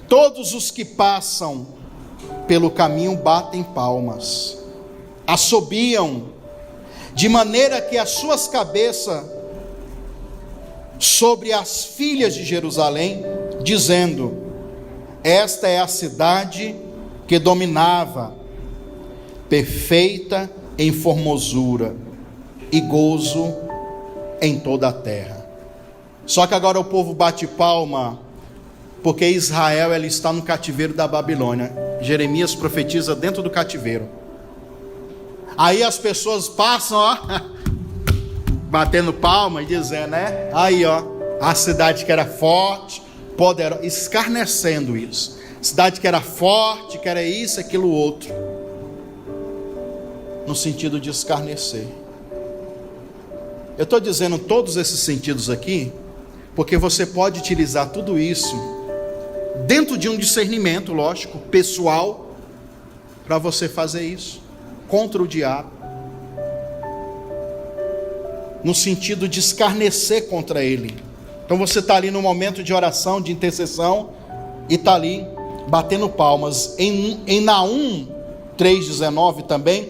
Todos os que passam pelo caminho batem palmas, assobiam, de maneira que as suas cabeças sobre as filhas de Jerusalém, dizendo: esta é a cidade que dominava, perfeita em formosura e gozo em toda a terra. Só que agora o povo bate palma, porque Israel ele está no cativeiro da Babilônia. Jeremias profetiza dentro do cativeiro. Aí as pessoas passam, ó, batendo palma e dizendo, aí ó, a cidade que era forte, poderosa, escarnecendo isso. cidade que era forte, que era isso, aquilo, outro, no sentido de escarnecer. Eu estou dizendo todos esses sentidos aqui, porque você pode utilizar tudo isso dentro de um discernimento, lógico, pessoal, para você fazer isso, contra o diabo, no sentido de escarnecer contra ele. Então você está ali no momento de oração, de intercessão, e está ali batendo palmas. Em Naum 3,19 também,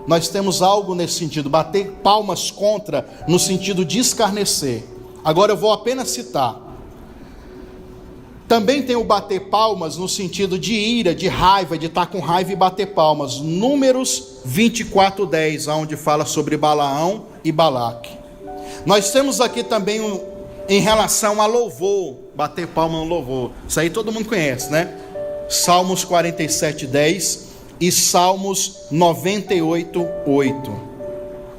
nós temos algo nesse sentido, bater palmas contra, no sentido de escarnecer. Agora eu vou apenas citar. Também tem o bater palmas no sentido de ira, de raiva, de estar com raiva e bater palmas. Números 24:10, onde fala sobre Balaão e Balaque. Nós temos aqui também em relação a louvor, bater palma no louvor. Isso aí todo mundo conhece, né? Salmos 47:10 e Salmos 98:8.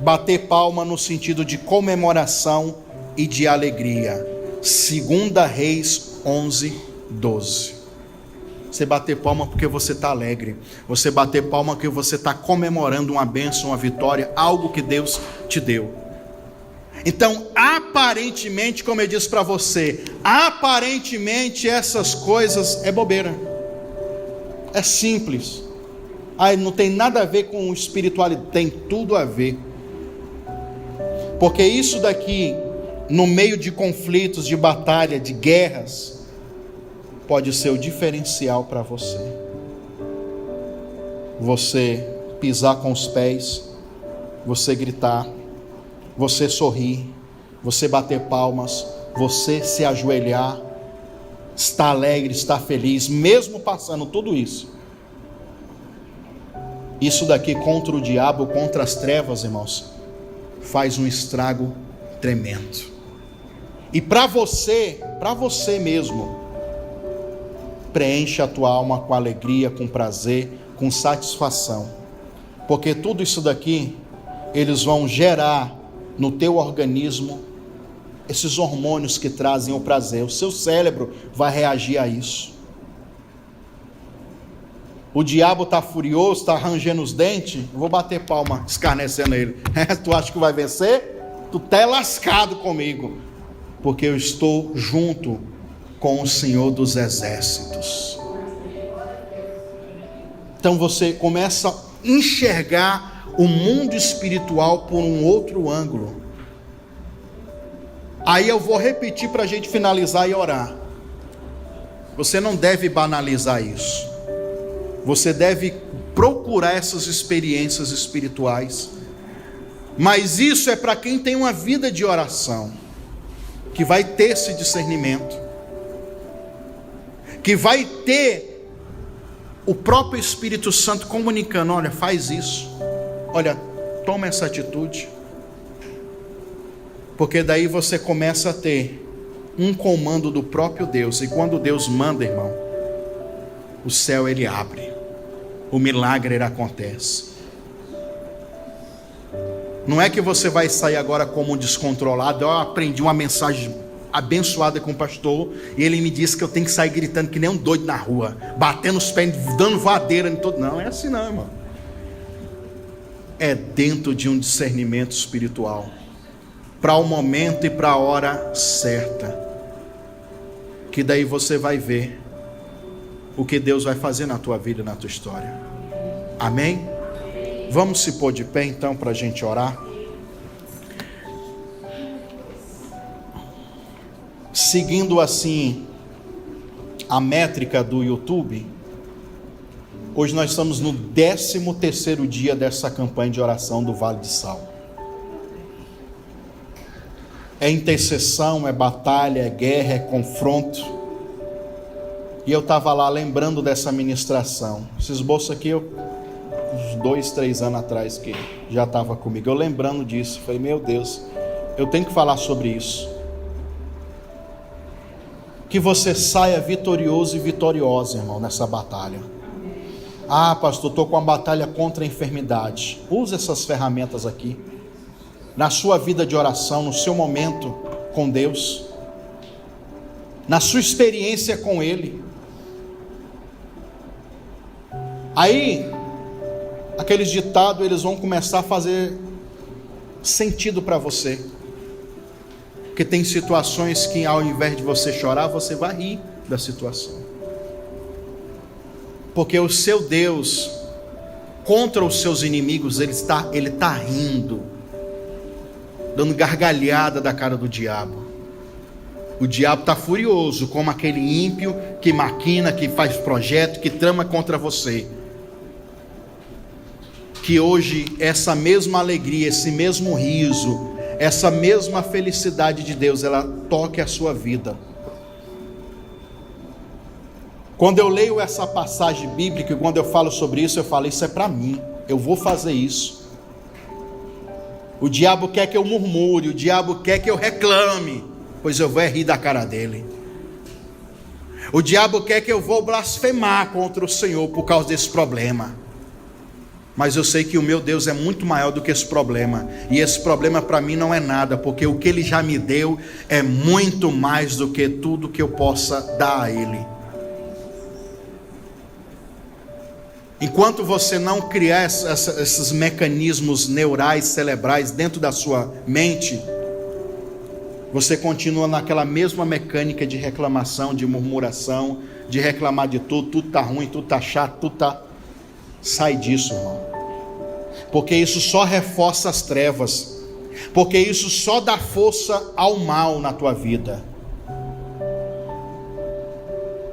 Bater palma no sentido de comemoração e de alegria. 2 Reis 11:12. Você bater palma porque você está alegre. Você bater palma porque você está comemorando uma bênção, uma vitória, algo que Deus te deu. Então, aparentemente, como eu disse para você, aparentemente essas coisas é bobeira. É simples. Não tem nada a ver com espiritualidade. Tem tudo a ver. Porque isso daqui, no meio de conflitos, de batalha, de guerras, pode ser o diferencial para você. Você pisar com os pés, você gritar, você sorrir, você bater palmas, você se ajoelhar, estar alegre, estar feliz, mesmo passando tudo isso. Isso daqui contra o diabo, contra as trevas, irmãos, faz um estrago tremendo. E para você mesmo, preenche a tua alma com alegria, com prazer, com satisfação. Porque tudo isso daqui, eles vão gerar no teu organismo esses hormônios que trazem o prazer. O seu cérebro vai reagir a isso. O diabo está furioso, está rangendo os dentes, eu vou bater palma, escarnecendo ele. Tu acha que vai vencer? Tu tá lascado comigo, porque eu estou junto com o Senhor dos Exércitos. Então você começa a enxergar o mundo espiritual por um outro ângulo. Aí eu vou repetir para a gente finalizar e orar. Você não deve banalizar isso. Você deve procurar essas experiências espirituais. Mas isso é para quem tem uma vida de oração, que vai ter esse discernimento, que vai ter o próprio Espírito Santo comunicando: olha, faz isso, olha, toma essa atitude. Porque daí você começa a ter um comando do próprio Deus. E quando Deus manda, irmão, o céu ele abre, o milagre ele acontece. Não é que você vai sair agora como um descontrolado. Eu aprendi uma mensagem abençoada com o pastor, e ele me disse que eu tenho que sair gritando que nem um doido na rua, batendo os pés, dando voadeira em todo. Não é assim não, irmão. É dentro de um discernimento espiritual, para o momento e para a hora certa, que daí você vai ver o que Deus vai fazer na tua vida, na tua história. Amém? Vamos se pôr de pé então para a gente orar. Seguindo assim a métrica do YouTube, hoje nós estamos no 13º dia dessa campanha de oração do Vale de Sal. É intercessão, é batalha, é guerra, é confronto. E eu estava lá lembrando dessa ministração. Esse esboço aqui, uns 2, 3 anos atrás, que já estava comigo. Eu lembrando disso, falei, meu Deus, eu tenho que falar sobre isso. Que você saia vitorioso e vitoriosa, irmão, nessa batalha. Ah, pastor, estou com uma batalha contra a enfermidade. Use essas ferramentas aqui, na sua vida de oração, no seu momento com Deus, na sua experiência com Ele. Aí, aqueles ditados, eles vão começar a fazer sentido para você. Porque tem situações que ao invés de você chorar, você vai rir da situação. Porque o seu Deus, contra os seus inimigos, ele está rindo, dando gargalhada da cara do diabo. O diabo está furioso, como aquele ímpio que maquina, que faz projeto, que trama contra você. Que hoje essa mesma alegria, esse mesmo riso, essa mesma felicidade de Deus, ela toque a sua vida. Quando eu leio essa passagem bíblica, e quando eu falo sobre isso, eu falo, isso é para mim, eu vou fazer isso. O diabo quer que eu murmure, o diabo quer que eu reclame, pois eu vou rir da cara dele. O diabo quer que eu vou blasfemar contra o Senhor por causa desse problema. Mas eu sei que o meu Deus é muito maior do que esse problema. E esse problema para mim não é nada, porque o que Ele já me deu é muito mais do que tudo que eu possa dar a Ele. Enquanto você não criar esses mecanismos neurais, cerebrais dentro da sua mente, você continua naquela mesma mecânica de reclamação, de murmuração, de reclamar de tudo está ruim, tudo está chato, tudo está... Sai disso, irmão. Porque isso só reforça as trevas. Porque isso só dá força ao mal na tua vida.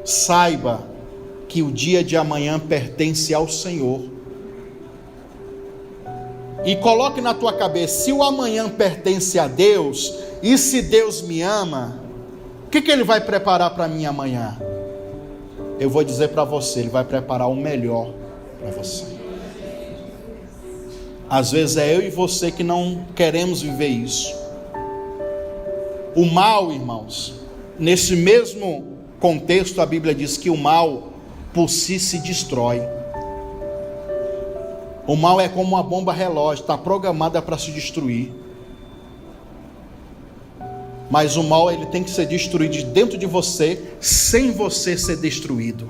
Saiba que o dia de amanhã pertence ao Senhor. E coloque na tua cabeça, se o amanhã pertence a Deus, e se Deus me ama, o que Ele vai preparar para mim amanhã? Eu vou dizer para você, Ele vai preparar o melhor para você. Às vezes é eu e você que não queremos viver isso. O mal, irmãos, nesse mesmo contexto a Bíblia diz que o mal por si se destrói. O mal é como uma bomba relógio, está programada para se destruir. Mas o mal, ele tem que ser destruído de dentro de você, sem você ser destruído.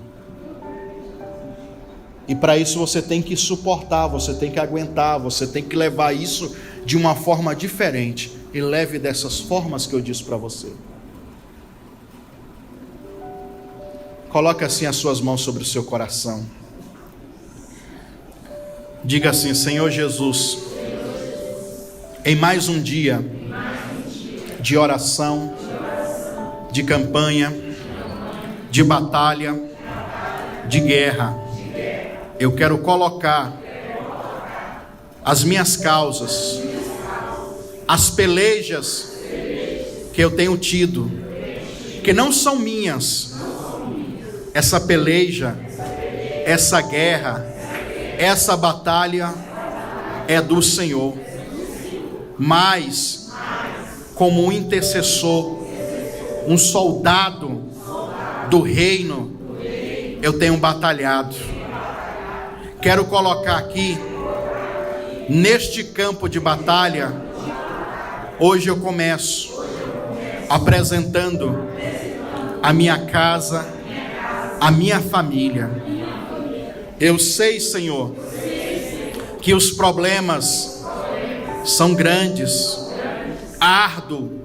E para isso você tem que suportar, você tem que aguentar, você tem que levar isso de uma forma diferente. E leve dessas formas que eu disse para você. Coloque assim as suas mãos sobre o seu coração. Diga assim: Senhor Jesus, em mais um dia de oração, de campanha, de batalha, de guerra, eu quero colocar as minhas causas, as pelejas que eu tenho tido, que não são minhas. Essa peleja, essa guerra, essa batalha é do Senhor. Mas, como um intercessor, um soldado do reino, eu tenho batalhado. Quero colocar aqui, neste campo de batalha, hoje eu começo apresentando a minha casa, a minha família. Eu sei, Senhor, que os problemas são grandes, árduo.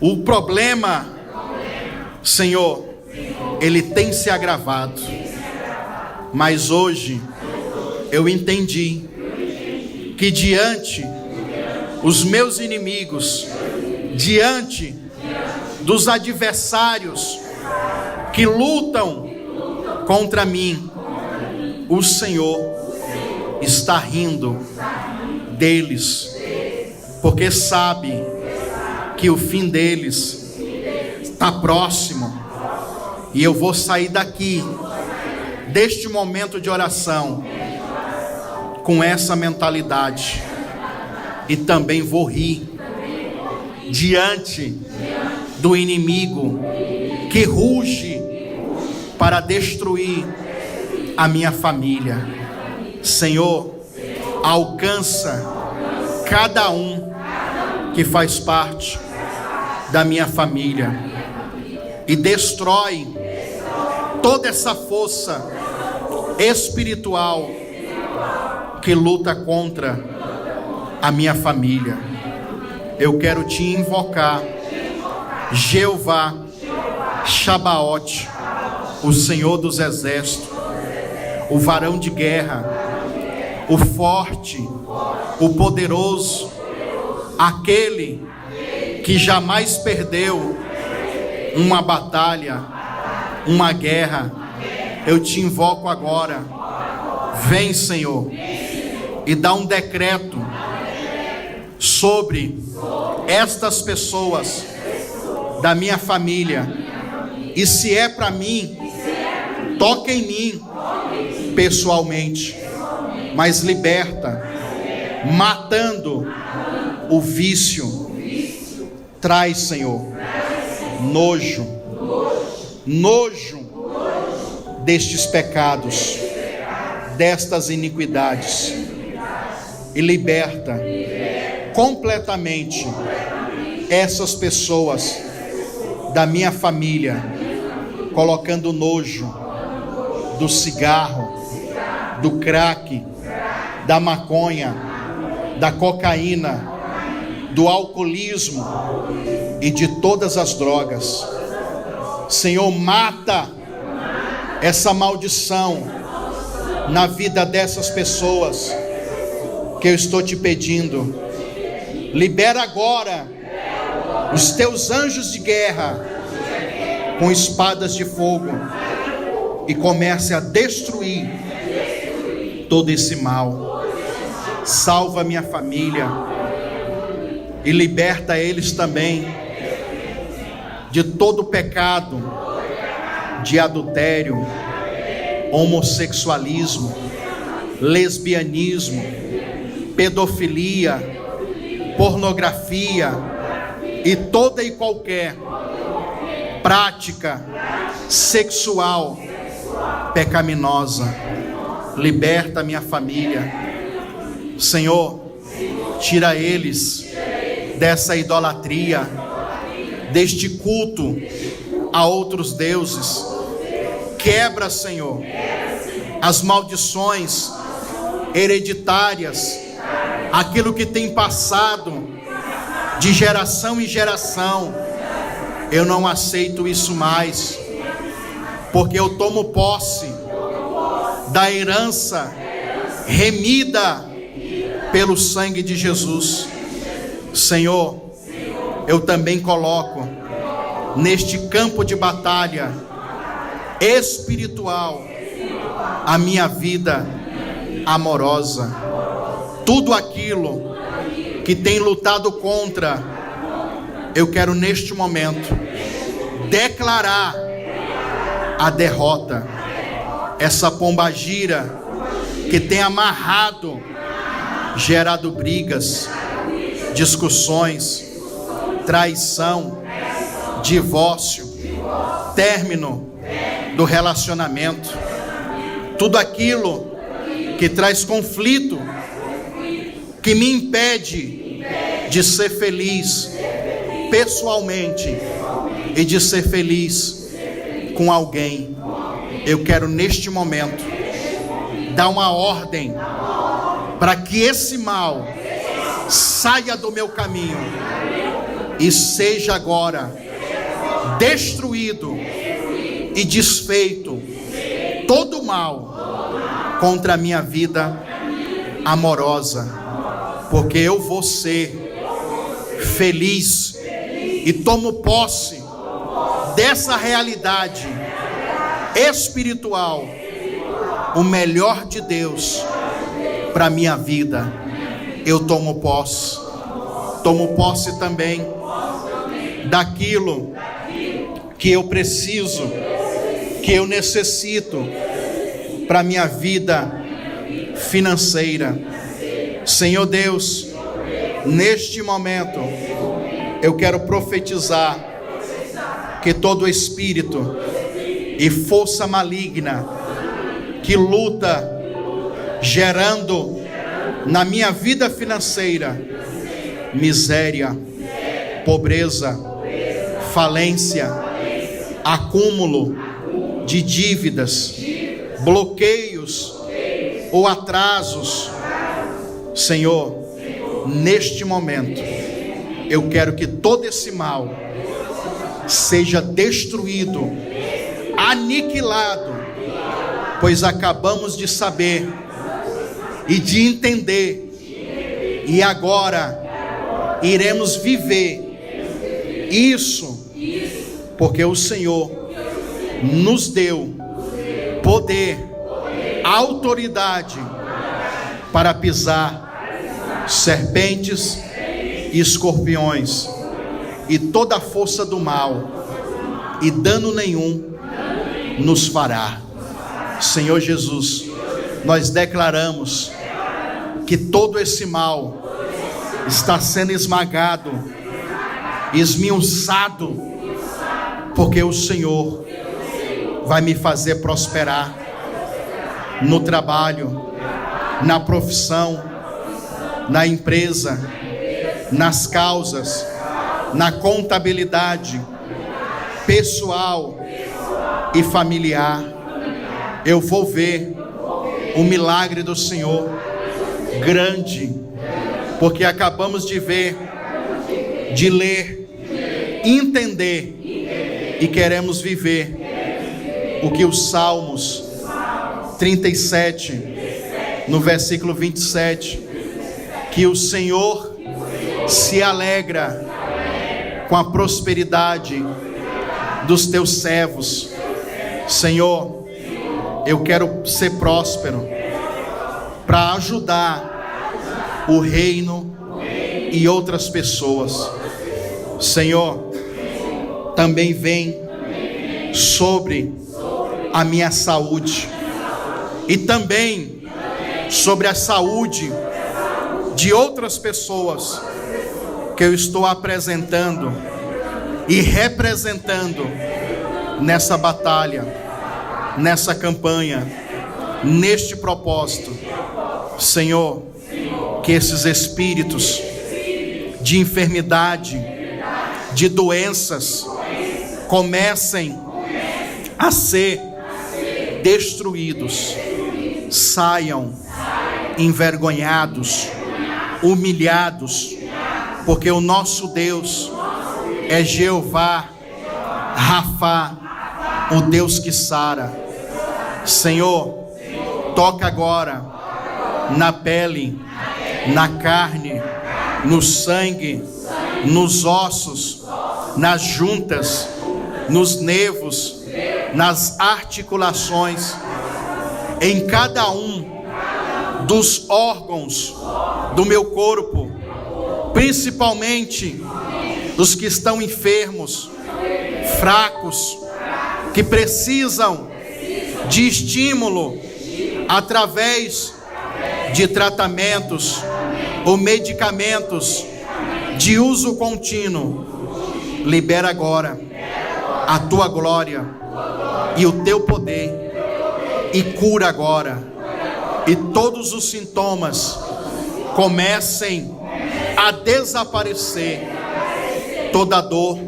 O problema, Senhor, ele tem se agravado. Mas hoje eu entendi que diante os meus inimigos, diante dos adversários que lutam contra mim, o Senhor está rindo deles, porque sabe que o fim deles está próximo. E eu vou sair daqui, deste momento de oração, com essa mentalidade, e também vou rir diante do inimigo que ruge para destruir a minha família. Senhor, alcança cada um que faz parte da minha família e destrói toda essa força espiritual que luta contra a minha família. Eu quero te invocar, Jeová Shabaoth, o Senhor dos exércitos, o varão de guerra, o forte, o poderoso, aquele que jamais perdeu uma batalha, uma guerra. Eu te invoco agora. Vem, Senhor, e dá um decreto sobre estas pessoas da minha família. E se é para mim, toca em mim pessoalmente, mas liberta, matando o vício. Traz, Senhor, nojo destes pecados, destas iniquidades, e liberta completamente essas pessoas da minha família, colocando nojo do cigarro, do crack, da maconha, da cocaína, do alcoolismo e de todas as drogas. Senhor, mata essa maldição na vida dessas pessoas que eu estou te pedindo. Libera agora os teus anjos de guerra com espadas de fogo e comece a destruir todo esse mal. Salva minha família e liberta eles também de todo pecado de adultério, homossexualismo, lesbianismo, pedofilia, pornografia e toda e qualquer prática sexual pecaminosa. Liberta minha família, Senhor. Tira eles dessa idolatria, deste culto a outros deuses. Quebra, Senhor, as maldições hereditárias, aquilo que tem passado de geração em geração. Eu não aceito isso mais, porque eu tomo posse da herança remida pelo sangue de Jesus. Senhor, eu também coloco neste campo de batalha espiritual a minha vida amorosa, tudo aquilo que tem lutado contra. Eu quero neste momento declarar a derrota. Essa pombagira que tem amarrado, gerado brigas, discussões, traição, divórcio, término do relacionamento, tudo aquilo que traz conflito, que me impede de ser feliz pessoalmente e de ser feliz com alguém. Eu quero neste momento dar uma ordem para que esse mal saia do meu caminho e seja agora destruído e desfeito todo o mal contra a minha vida amorosa, porque eu vou ser feliz e tomo posse dessa realidade espiritual, o melhor de Deus para minha vida. Eu tomo posse também daquilo que eu preciso, que eu necessito para minha vida financeira. Senhor Deus, neste momento eu quero profetizar que todo espírito e força maligna que luta gerando na minha vida financeira miséria, pobreza, falência, acúmulo de dívidas, bloqueios ou atrasos, Senhor, neste momento, eu quero que todo esse mal seja destruído, aniquilado, pois acabamos de saber e de entender, e agora iremos viver isso, porque o Senhor nos deu poder, autoridade para pisar serpentes e escorpiões e toda a força do mal, e dano nenhum nos fará. Senhor Jesus, nós declaramos que todo esse mal está sendo esmagado, esmiuçado, porque o Senhor vai me fazer prosperar no trabalho, na profissão, na empresa, nas causas, na contabilidade pessoal e familiar. Eu vou ver o milagre do Senhor grande, porque acabamos de ver, de ler, entender e queremos viver o que os Salmos 37, no versículo 27, que o Senhor se alegra com a prosperidade dos teus servos. Senhor, eu quero ser próspero para ajudar o reino e outras pessoas. Senhor, também vem sobre a minha saúde e também sobre a saúde de outras pessoas que eu estou apresentando e representando nessa batalha, nessa campanha, neste propósito. Senhor, que esses espíritos de enfermidade, de doenças, comecem a ser destruídos, saiam envergonhados, humilhados, porque o nosso Deus é Jeová Rafá, o Deus que sara. Senhor, toca agora na pele, na carne, no sangue, nos ossos, nas juntas, nos nervos, nas articulações, em cada um dos órgãos do meu corpo, principalmente os que estão enfermos, fracos, que precisam de estímulo através de tratamentos ou medicamentos de uso contínuo. Libera agora a tua glória e o teu poder, e cura agora, e todos os sintomas comecem a desaparecer, toda dor,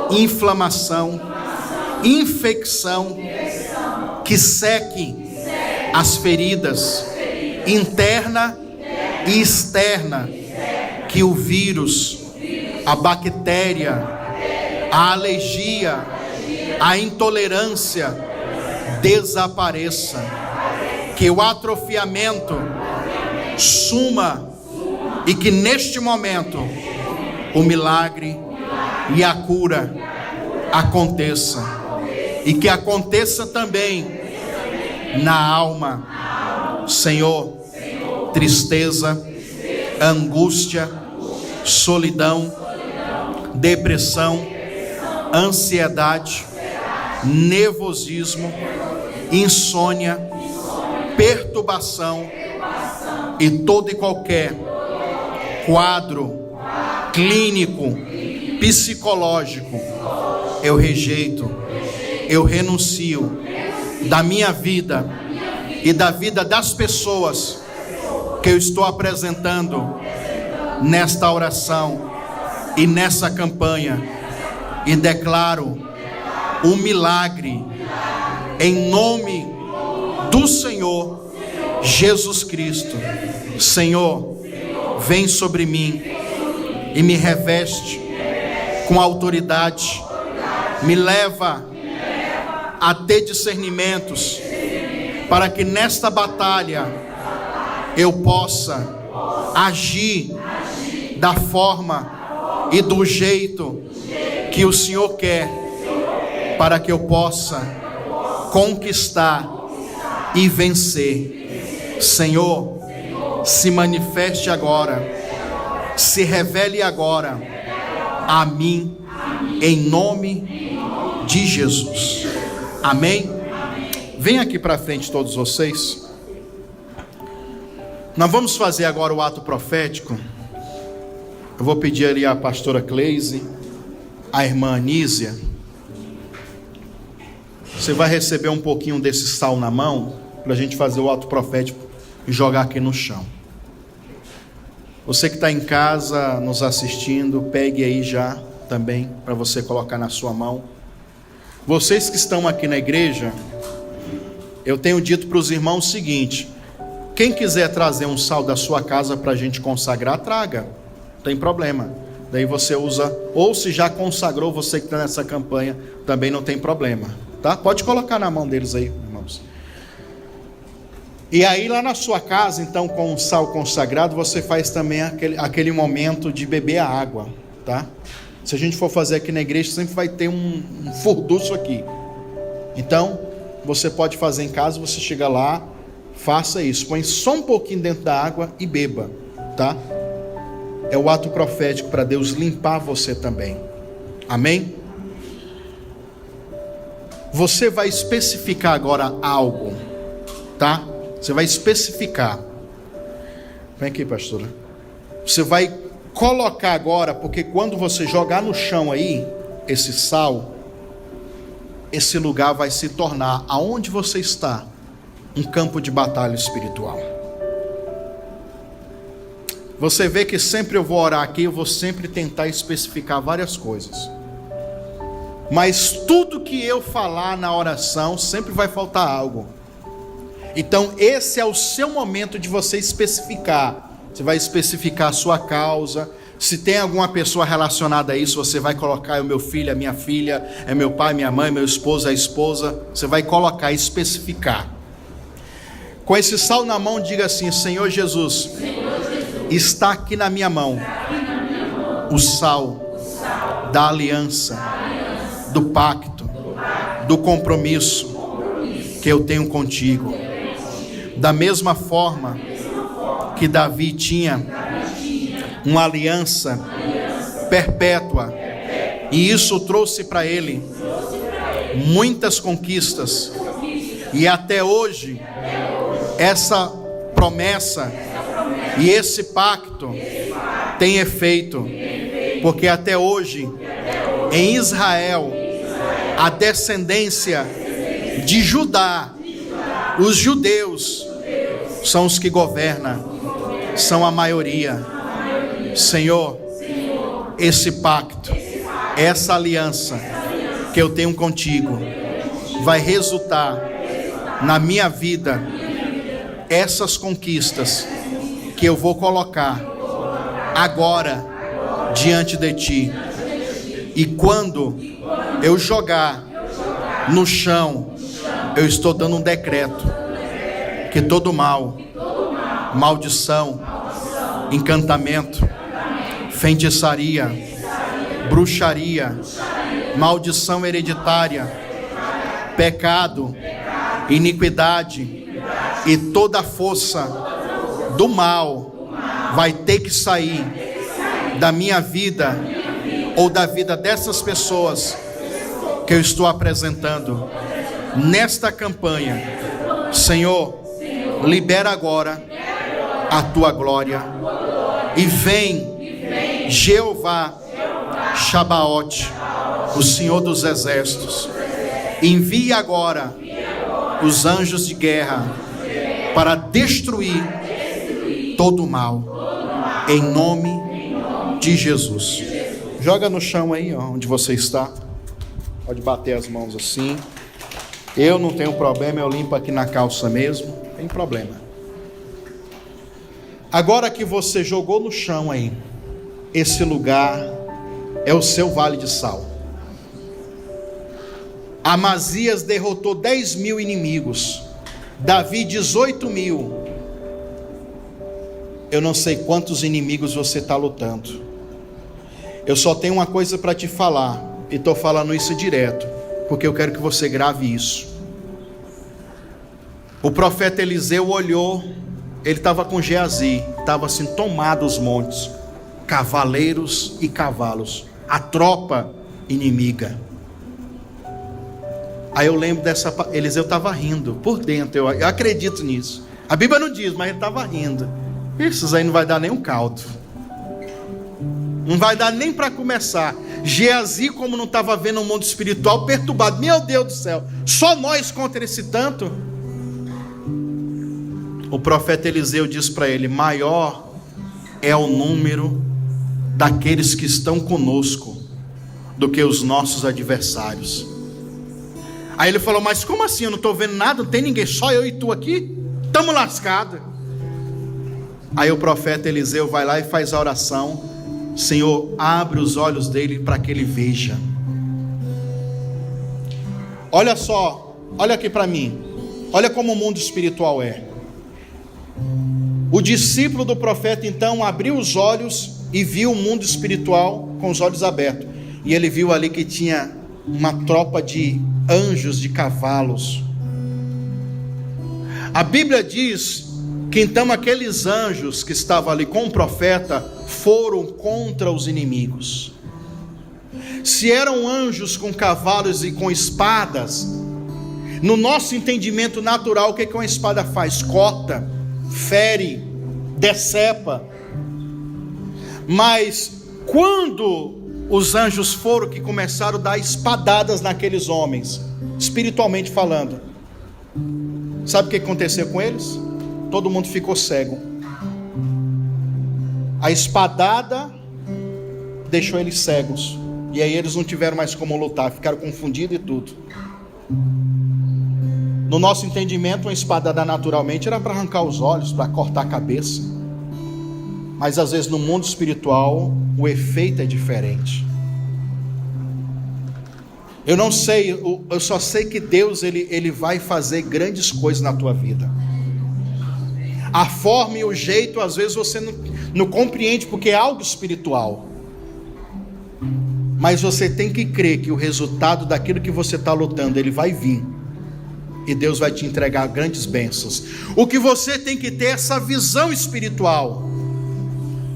inflamação, infecção, que seque as feridas interna e externa, que o vírus, a bactéria, a alergia, a intolerância desapareça, que o atrofiamento suma, e que neste momento o milagre e a cura aconteça, e que aconteça também na alma. Senhor, tristeza, angústia, solidão, depressão, ansiedade, nervosismo, insônia, perturbação e todo e qualquer quadro clínico, psicológico, eu rejeito, eu renuncio da minha vida e da vida das pessoas que eu estou apresentando nesta oração e nessa campanha, e declaro um milagre em nome do Senhor Jesus Cristo. Senhor, vem sobre mim e me reveste com autoridade, me leva a ter discernimentos, para que nesta batalha eu possa agir da forma e do jeito que o Senhor quer, para que eu possa conquistar e vencer. Senhor, se manifeste agora, se revele agora a mim, em nome de Jesus. Amém? Vem aqui para frente todos vocês. Nós vamos fazer agora o ato profético. Eu vou pedir ali a pastora Cleise, a irmã Anísia. Você vai receber um pouquinho desse sal na mão, para a gente fazer o ato profético e jogar aqui no chão. Você que está em casa nos assistindo, pegue aí já também, para você colocar na sua mão. Vocês que estão aqui na igreja, eu tenho dito para os irmãos o seguinte: quem quiser trazer um sal da sua casa para a gente consagrar, traga, não tem problema. Daí você usa, ou se já consagrou, você que está nessa campanha, também não tem problema, tá? Pode colocar na mão deles aí, irmãos. E aí lá na sua casa, então, com o sal consagrado, você faz também aquele momento de beber a água, tá? Se a gente for fazer aqui na igreja, sempre vai ter um furdunço aqui. Então, você pode fazer em casa, você chega lá, faça isso, põe só um pouquinho dentro da água e beba, tá? É o ato profético para Deus limpar você também. Amém? Você vai especificar agora algo, tá? Você vai especificar. Vem aqui, pastora. Você vai colocar agora, porque quando você jogar no chão aí, esse sal, esse lugar vai se tornar, aonde você está, um campo de batalha espiritual. Você vê que sempre eu vou orar aqui, eu vou sempre tentar especificar várias coisas. Mas tudo que eu falar na oração, sempre vai faltar algo. Então esse é o seu momento de você especificar. Você vai especificar a sua causa. Se tem alguma pessoa relacionada a isso, você vai colocar: é o meu filho, é minha filha, é meu pai, minha mãe, meu esposo, a esposa. Você vai colocar, especificar. Com esse sal na mão, diga assim: Senhor Jesus, está aqui na minha mão o sal da aliança, do pacto, do compromisso que eu tenho contigo. Da mesma forma que Davi tinha uma aliança perpétua, e isso trouxe para ele muitas conquistas, e até hoje essa promessa e esse pacto tem efeito, porque até hoje em Israel a descendência de Judá, os judeus são os que governam, são a maioria. Senhor, esse pacto, essa aliança que eu tenho contigo, vai resultar na minha vida essas conquistas que eu vou colocar agora diante de ti. E quando eu jogar no chão, eu estou dando um decreto que todo mal, maldição, encantamento, feitiçaria, bruxaria, maldição hereditária, pecado, iniquidade e toda a força do mal vai ter que sair da minha vida ou da vida dessas pessoas que eu estou apresentando nesta campanha. Senhor, libera agora a tua glória, e vem Jeová Shabaoth, o Senhor dos exércitos, envie agora os anjos de guerra para destruir todo o mal, em nome de Jesus. Joga no chão aí, onde você está. Pode bater as mãos assim. Eu não tenho problema, eu limpo aqui na calça mesmo, não tem problema. Agora que você jogou no chão aí, esse lugar é o seu vale de sal. Amazias derrotou 10.000 inimigos, Davi 18.000. Eu não sei quantos inimigos você está lutando. Eu só tenho uma coisa para te falar, e estou falando isso direto, porque eu quero que você grave isso. O profeta Eliseu olhou, ele estava com Geazi, estava assim, tomado os montes, cavaleiros e cavalos, a tropa inimiga. Aí eu lembro dessa, Eliseu estava rindo, por dentro, eu acredito nisso. A Bíblia não diz, mas ele estava rindo. Esses aí não vai dar nem um caldo, não vai dar nem para começar. Geazi, como não estava vendo o mundo espiritual, perturbado, meu Deus do céu, só nós contra esse tanto. O profeta Eliseu diz para ele: maior é o número daqueles que estão conosco do que os nossos adversários. Aí ele falou: mas como assim? Eu não estou vendo nada, não tem ninguém, só eu e tu aqui, estamos lascados. Aí o profeta Eliseu vai lá e faz a oração: Senhor, abre os olhos dele para que ele veja. Olha só, olha aqui para mim, olha como o mundo espiritual é. O discípulo do profeta então abriu os olhos e viu o mundo espiritual com os olhos abertos, e ele viu ali que tinha uma tropa de anjos de cavalos. A Bíblia diz que então aqueles anjos que estavam ali com o profeta foram contra os inimigos. Se eram anjos com cavalos e com espadas, no nosso entendimento natural, o que uma espada faz? Corta, fere, decepa. Mas quando os anjos foram que começaram a dar espadadas naqueles homens, espiritualmente falando, sabe o que aconteceu com eles? Todo mundo ficou cego. A espadada deixou eles cegos, e aí eles não tiveram mais como lutar, ficaram confundidos e tudo. No nosso entendimento, uma espadada naturalmente era para arrancar os olhos, para cortar a cabeça. Mas às vezes no mundo espiritual o efeito é diferente. Eu não sei, eu só sei que Deus ele vai fazer grandes coisas na tua vida. A forma e o jeito às vezes você não compreende, porque é algo espiritual. Mas você tem que crer que o resultado daquilo que você está lutando, ele vai vir. E Deus vai te entregar grandes bênçãos. O que você tem que ter é essa visão espiritual.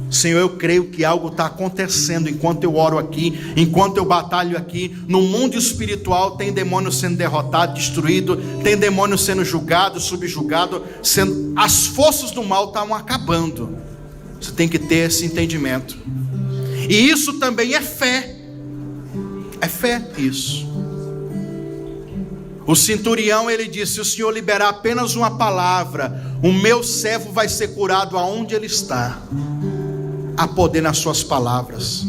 Senhor, eu creio que algo está acontecendo enquanto eu oro aqui, enquanto eu batalho aqui. No mundo espiritual tem demônio sendo derrotado, destruído, tem demônio sendo julgado, subjugado, as forças do mal estão acabando. Você tem que ter esse entendimento. E isso também é fé. É fé isso. O centurião, ele disse: se o Senhor liberar apenas uma palavra, o meu servo vai ser curado aonde ele está. Há poder nas suas palavras.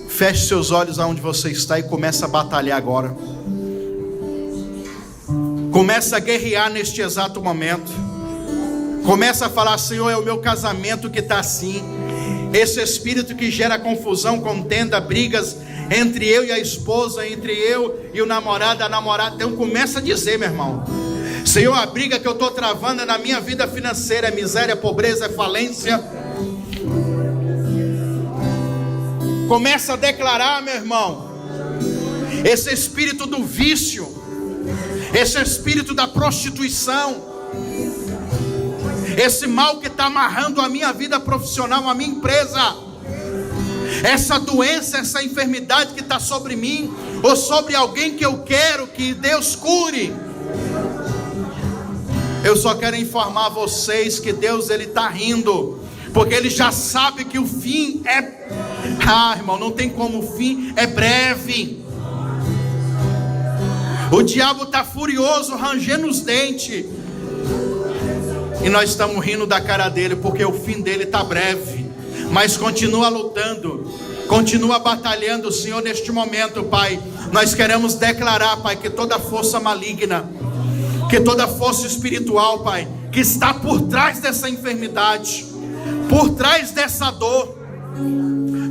Feche seus olhos aonde você está e comece a batalhar agora. Comece a guerrear neste exato momento. Comece a falar: Senhor, é o meu casamento que está assim. Esse espírito que gera confusão, contenda, brigas entre eu e a esposa, entre eu e o namorado, a namorada. Então começa a dizer, meu irmão: Senhor, a briga que eu estou travando é na minha vida financeira, é miséria, é pobreza, é falência. Começa a declarar, meu irmão, esse espírito do vício, esse espírito da prostituição, esse mal que está amarrando a minha vida profissional, a minha empresa, essa doença, essa enfermidade que está sobre mim, ou sobre alguém que eu quero que Deus cure. Eu só quero informar vocês que Deus, ele está rindo, porque ele já sabe que o fim é... irmão, não tem como, o fim é breve. O diabo está furioso, rangendo os dentes, e nós estamos rindo da cara dele, porque o fim dele está breve. Mas continua lutando, Continua batalhando, Senhor, neste momento, Pai. Nós queremos declarar, Pai, que toda força maligna, que toda força espiritual, Pai, que está por trás dessa enfermidade, por trás dessa dor,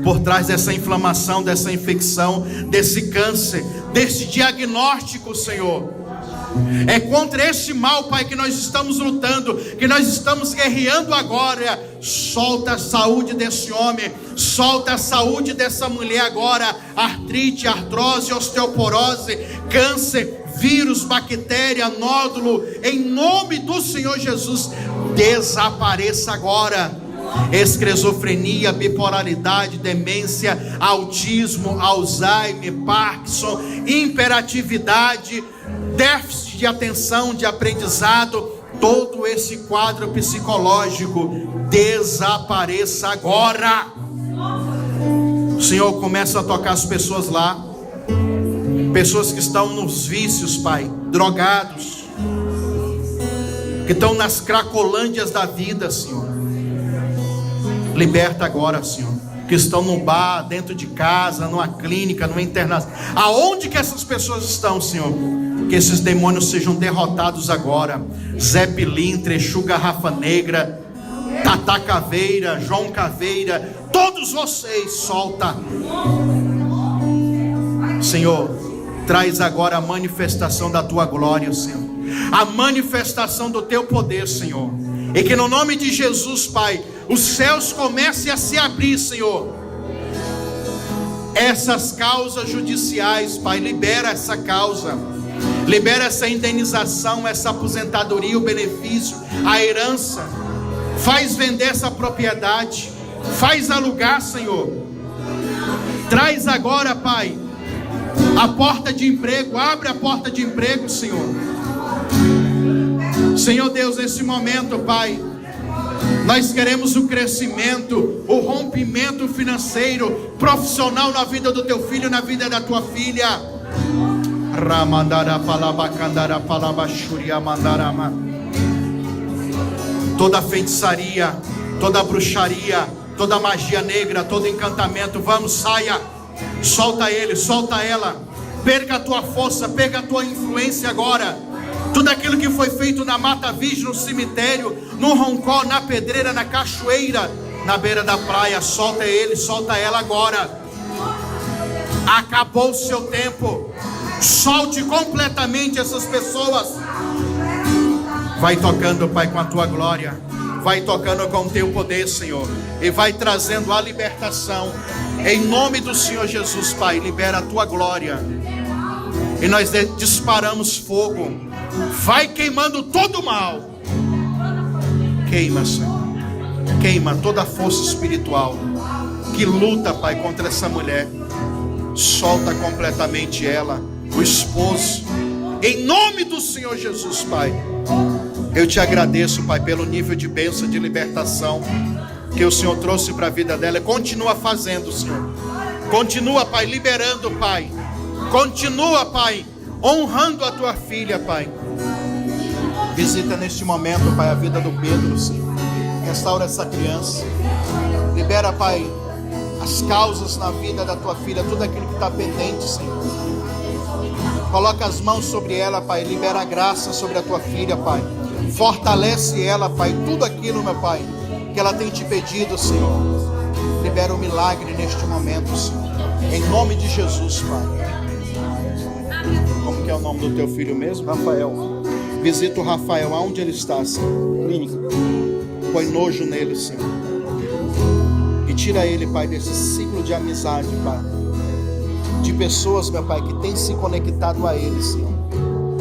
por trás dessa inflamação, dessa infecção, desse câncer, desse diagnóstico, Senhor, é contra esse mal, Pai, que nós estamos lutando, que nós estamos guerreando agora. Solta a saúde desse homem, solta a saúde dessa mulher agora. Artrite, artrose, osteoporose, câncer, vírus, bactéria, nódulo, em nome do Senhor Jesus, desapareça agora. Esquizofrenia, bipolaridade, demência, autismo, Alzheimer, Parkinson, hiperatividade, déficit de atenção, de aprendizado, todo esse quadro psicológico desapareça agora. O Senhor começa a tocar as pessoas lá, pessoas que estão nos vícios, Pai, drogados, que estão nas cracolândias da vida, Senhor. Liberta agora, Senhor, que estão no bar, dentro de casa, numa clínica, numa internação, aonde que essas pessoas estão, Senhor, que esses demônios sejam derrotados agora. Zé Pilintra, Exu Garrafa Negra, Tata Caveira, João Caveira, todos vocês, solta. Senhor, traz agora a manifestação da tua glória, Senhor, a manifestação do teu poder, Senhor, e que no nome de Jesus, Pai, os céus comecem a se abrir, Senhor. Essas causas judiciais, Pai, libera essa causa, libera essa indenização, essa aposentadoria, o benefício, a herança. Faz vender essa propriedade, faz alugar, Senhor. Traz agora, Pai, a porta de emprego, abre a porta de emprego, Senhor. Senhor Deus, nesse momento, Pai, nós queremos o crescimento, o rompimento financeiro, profissional na vida do teu filho, na vida da tua filha. Toda feitiçaria, toda bruxaria, toda magia negra, todo encantamento, vamos, saia, solta ele, solta ela, perca a tua força, perca a tua influência agora. Tudo aquilo que foi feito na Mata Virgem, no cemitério, no roncó, na pedreira, na cachoeira, na beira da praia, solta ele, solta ela agora. Acabou o seu tempo. Solte completamente essas pessoas. Vai tocando, Pai, com a tua glória, vai tocando com o teu poder, Senhor, e vai trazendo a libertação. Em nome do Senhor Jesus, Pai, libera a tua glória, e nós disparamos fogo. Vai queimando todo o mal. Queima, Senhor. Queima toda a força espiritual que luta, Pai, contra essa mulher. Solta completamente ela, o esposo. Em nome do Senhor Jesus, Pai. Eu te agradeço, Pai, pelo nível de bênção, de libertação que o Senhor trouxe para a vida dela. Continua fazendo, Senhor. Continua, Pai, liberando, Pai. Continua, Pai, honrando a tua filha, Pai. Visita neste momento, Pai, a vida do Pedro, Senhor. Restaura essa criança. Libera, Pai, as causas na vida da tua filha, tudo aquilo que está pendente, Senhor. Coloca as mãos sobre ela, Pai. Libera a graça sobre a tua filha, Pai. Fortalece ela, Pai. Tudo aquilo, meu Pai, que ela tem te pedido, Senhor. Libera o milagre neste momento, Senhor. Em nome de Jesus, Pai. Como que é o nome do teu filho mesmo? Rafael. Visita o Rafael, aonde ele está, Senhor? Clínica. Põe nojo nele, Senhor. E tira ele, Pai, desse ciclo de amizade, Pai. De pessoas, meu Pai, que tem se conectado a ele, Senhor,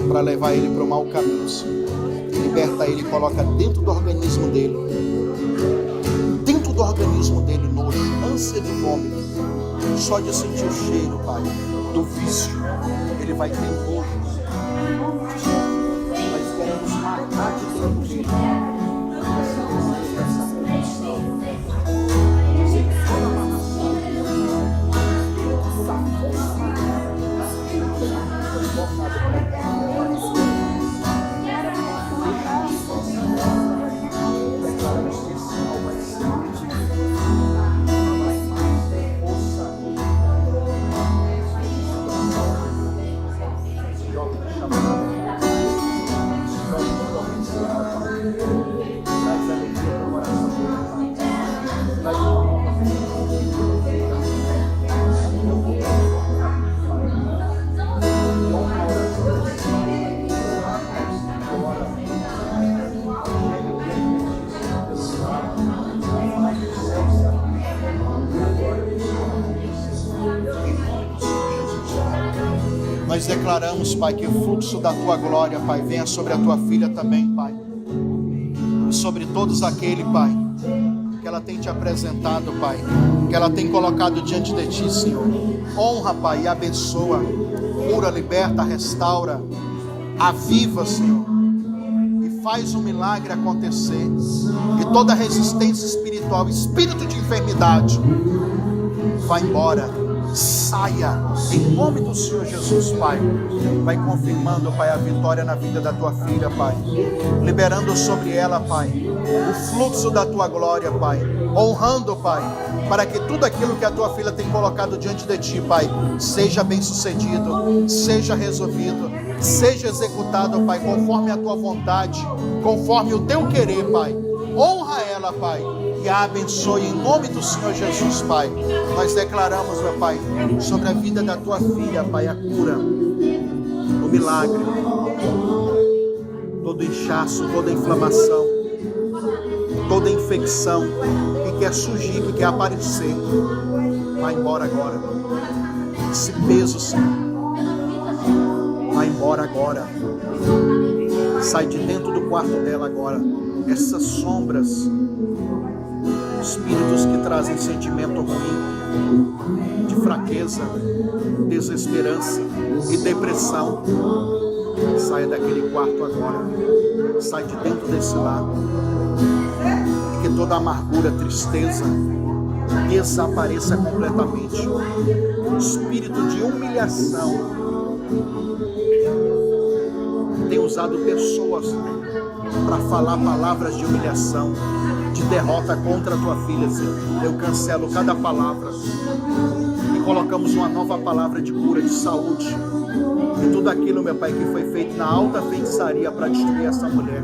para levar ele para o mau caminho, Senhor. Liberta ele e coloca dentro do organismo dele. Dentro do organismo dele, nojo, ânsia de vômito. Só de sentir o cheiro, Pai, do vício, ele vai ter nojo. Nós queremos marcar de dentro dele. Nós declaramos, Pai, que o fluxo da Tua glória, Pai, venha sobre a Tua filha também, Pai. E sobre todos aqueles, Pai, que ela tem te apresentado, Pai, que ela tem colocado diante de Ti, Senhor. Honra, Pai, e abençoa, cura, liberta, restaura, aviva, Senhor, e faz um milagre acontecer. E toda resistência espiritual, espírito de enfermidade, vai embora, saia, em nome do Senhor Jesus, Pai. Vai confirmando, Pai, a vitória na vida da Tua filha, Pai, liberando sobre ela, Pai, o fluxo da Tua glória, Pai, honrando, Pai, para que tudo aquilo que a Tua filha tem colocado diante de Ti, Pai, seja bem sucedido, seja resolvido, seja executado, Pai, conforme a Tua vontade, conforme o Teu querer, Pai. Honra ela, Pai, e a abençoe em nome do Senhor Jesus, Pai. Nós declaramos, meu Pai, sobre a vida da Tua filha, Pai, a cura, o milagre, todo inchaço, toda inflamação, toda infecção que quer surgir, que quer aparecer, vai embora agora. Esse peso, Senhor, vai embora agora. Sai de dentro do quarto dela agora. Essas sombras, espíritos que trazem sentimento ruim, de fraqueza, desesperança e depressão, saia daquele quarto agora. Sai de dentro desse lar. E que toda amargura, tristeza desapareça completamente. Espírito de humilhação tem usado pessoas para falar palavras de humilhação, de derrota contra a Tua filha, Senhor. Eu cancelo cada palavra e colocamos uma nova palavra de cura, de saúde, e tudo aquilo, meu Pai, que foi feito na alta feitiçaria para destruir essa mulher.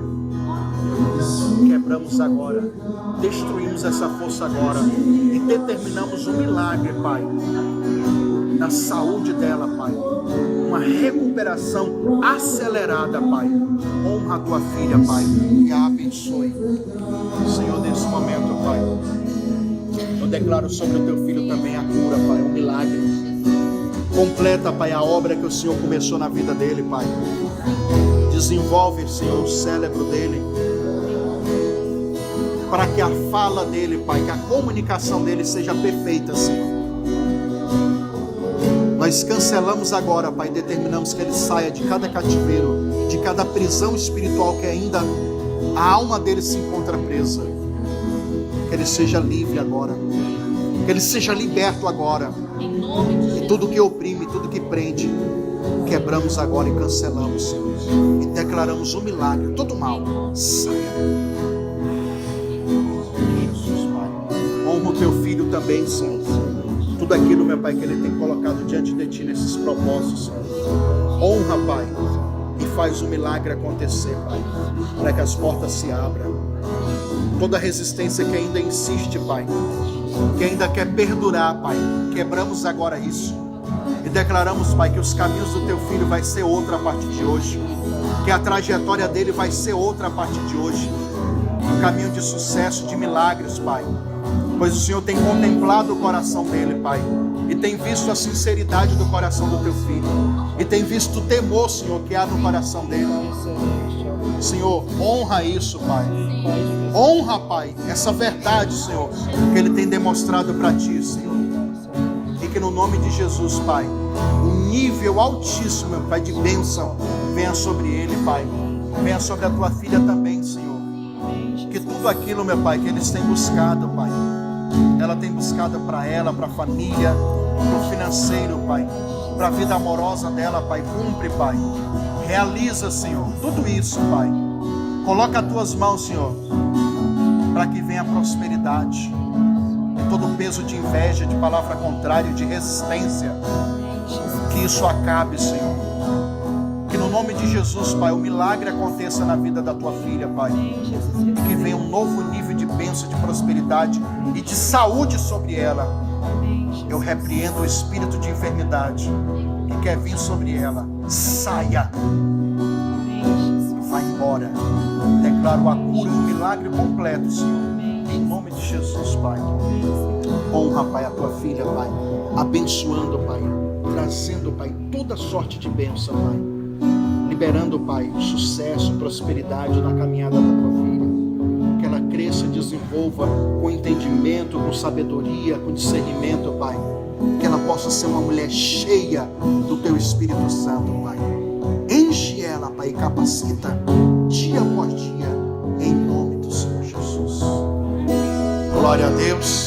Quebramos agora, destruímos essa força agora e determinamos um milagre, Pai, na saúde dela, Pai, uma recuperação acelerada, Pai. Honra a Tua filha, Pai, e a abençoe, Senhor, nesse momento, Pai. Eu declaro sobre o Teu filho também a cura, Pai, um milagre. Completa, Pai, a obra que o Senhor começou na vida dele, Pai. Desenvolve, Senhor, o cérebro dele, para que a fala dele, Pai, que a comunicação dele seja perfeita, Senhor. Nós cancelamos agora, Pai, determinamos que ele saia de cada cativeiro, de cada prisão espiritual que ainda a alma dele se encontra presa. Que ele seja livre agora, que ele seja liberto agora. E tudo que oprime, tudo que prende, quebramos agora e cancelamos, Senhor. E declaramos um milagre, todo mal, saia. Jesus, Pai. Honra o Teu filho também, Senhor. Tudo aquilo, meu Pai, que ele tem colocado diante de Ti nesses propósitos, Senhor. Honra, Pai, e faz um milagre acontecer, Pai, para que as portas se abram. Toda resistência que ainda insiste, Pai, que ainda quer perdurar, Pai, quebramos agora isso e declaramos, Pai, que os caminhos do Teu filho vai ser outro a partir de hoje, que a trajetória dele vai ser outra a partir de hoje, um caminho de sucesso, de milagres, Pai, pois o Senhor tem contemplado o coração dele, Pai, e tem visto a sinceridade do coração do Teu filho, e tem visto o temor, Senhor, que há no coração dele. Senhor, honra isso, Pai. Honra, Pai, essa verdade, Senhor, que ele tem demonstrado para Ti, Senhor. E que no nome de Jesus, Pai, um nível altíssimo, Pai, de bênção venha sobre ele, Pai. Venha sobre a Tua filha também, Senhor. Que tudo aquilo, meu Pai, que eles têm buscado, Pai, ela tem buscado para ela, para a família, para o financeiro, Pai, para a vida amorosa dela, Pai, cumpre, Pai. Realiza, Senhor, tudo isso, Pai. Coloca as Tuas mãos, Senhor, para que venha a prosperidade. E todo o peso de inveja, de palavra contrária, de resistência, que isso acabe, Senhor. Que no nome de Jesus, Pai, o milagre aconteça na vida da Tua filha, Pai. E que venha um novo nível de bênção, de prosperidade e de saúde sobre ela. Eu repreendo o espírito de enfermidade que quer vir sobre ela. Saia. Vai embora. Declaro a cura e o milagre completo, Senhor. Em nome de Jesus, Pai. Honra, Pai, a Tua filha, Pai. Abençoando, Pai. trazendo, Pai, toda sorte de bênção, Pai. Liberando, Pai, sucesso, prosperidade na caminhada da tua filha. Que ela cresça, desenvolva com entendimento, com sabedoria, com discernimento, Pai. Que ela possa ser uma mulher cheia do teu Espírito Santo, Pai. Enche ela, Pai, e capacita dia após dia, em nome do Senhor Jesus. Glória a Deus.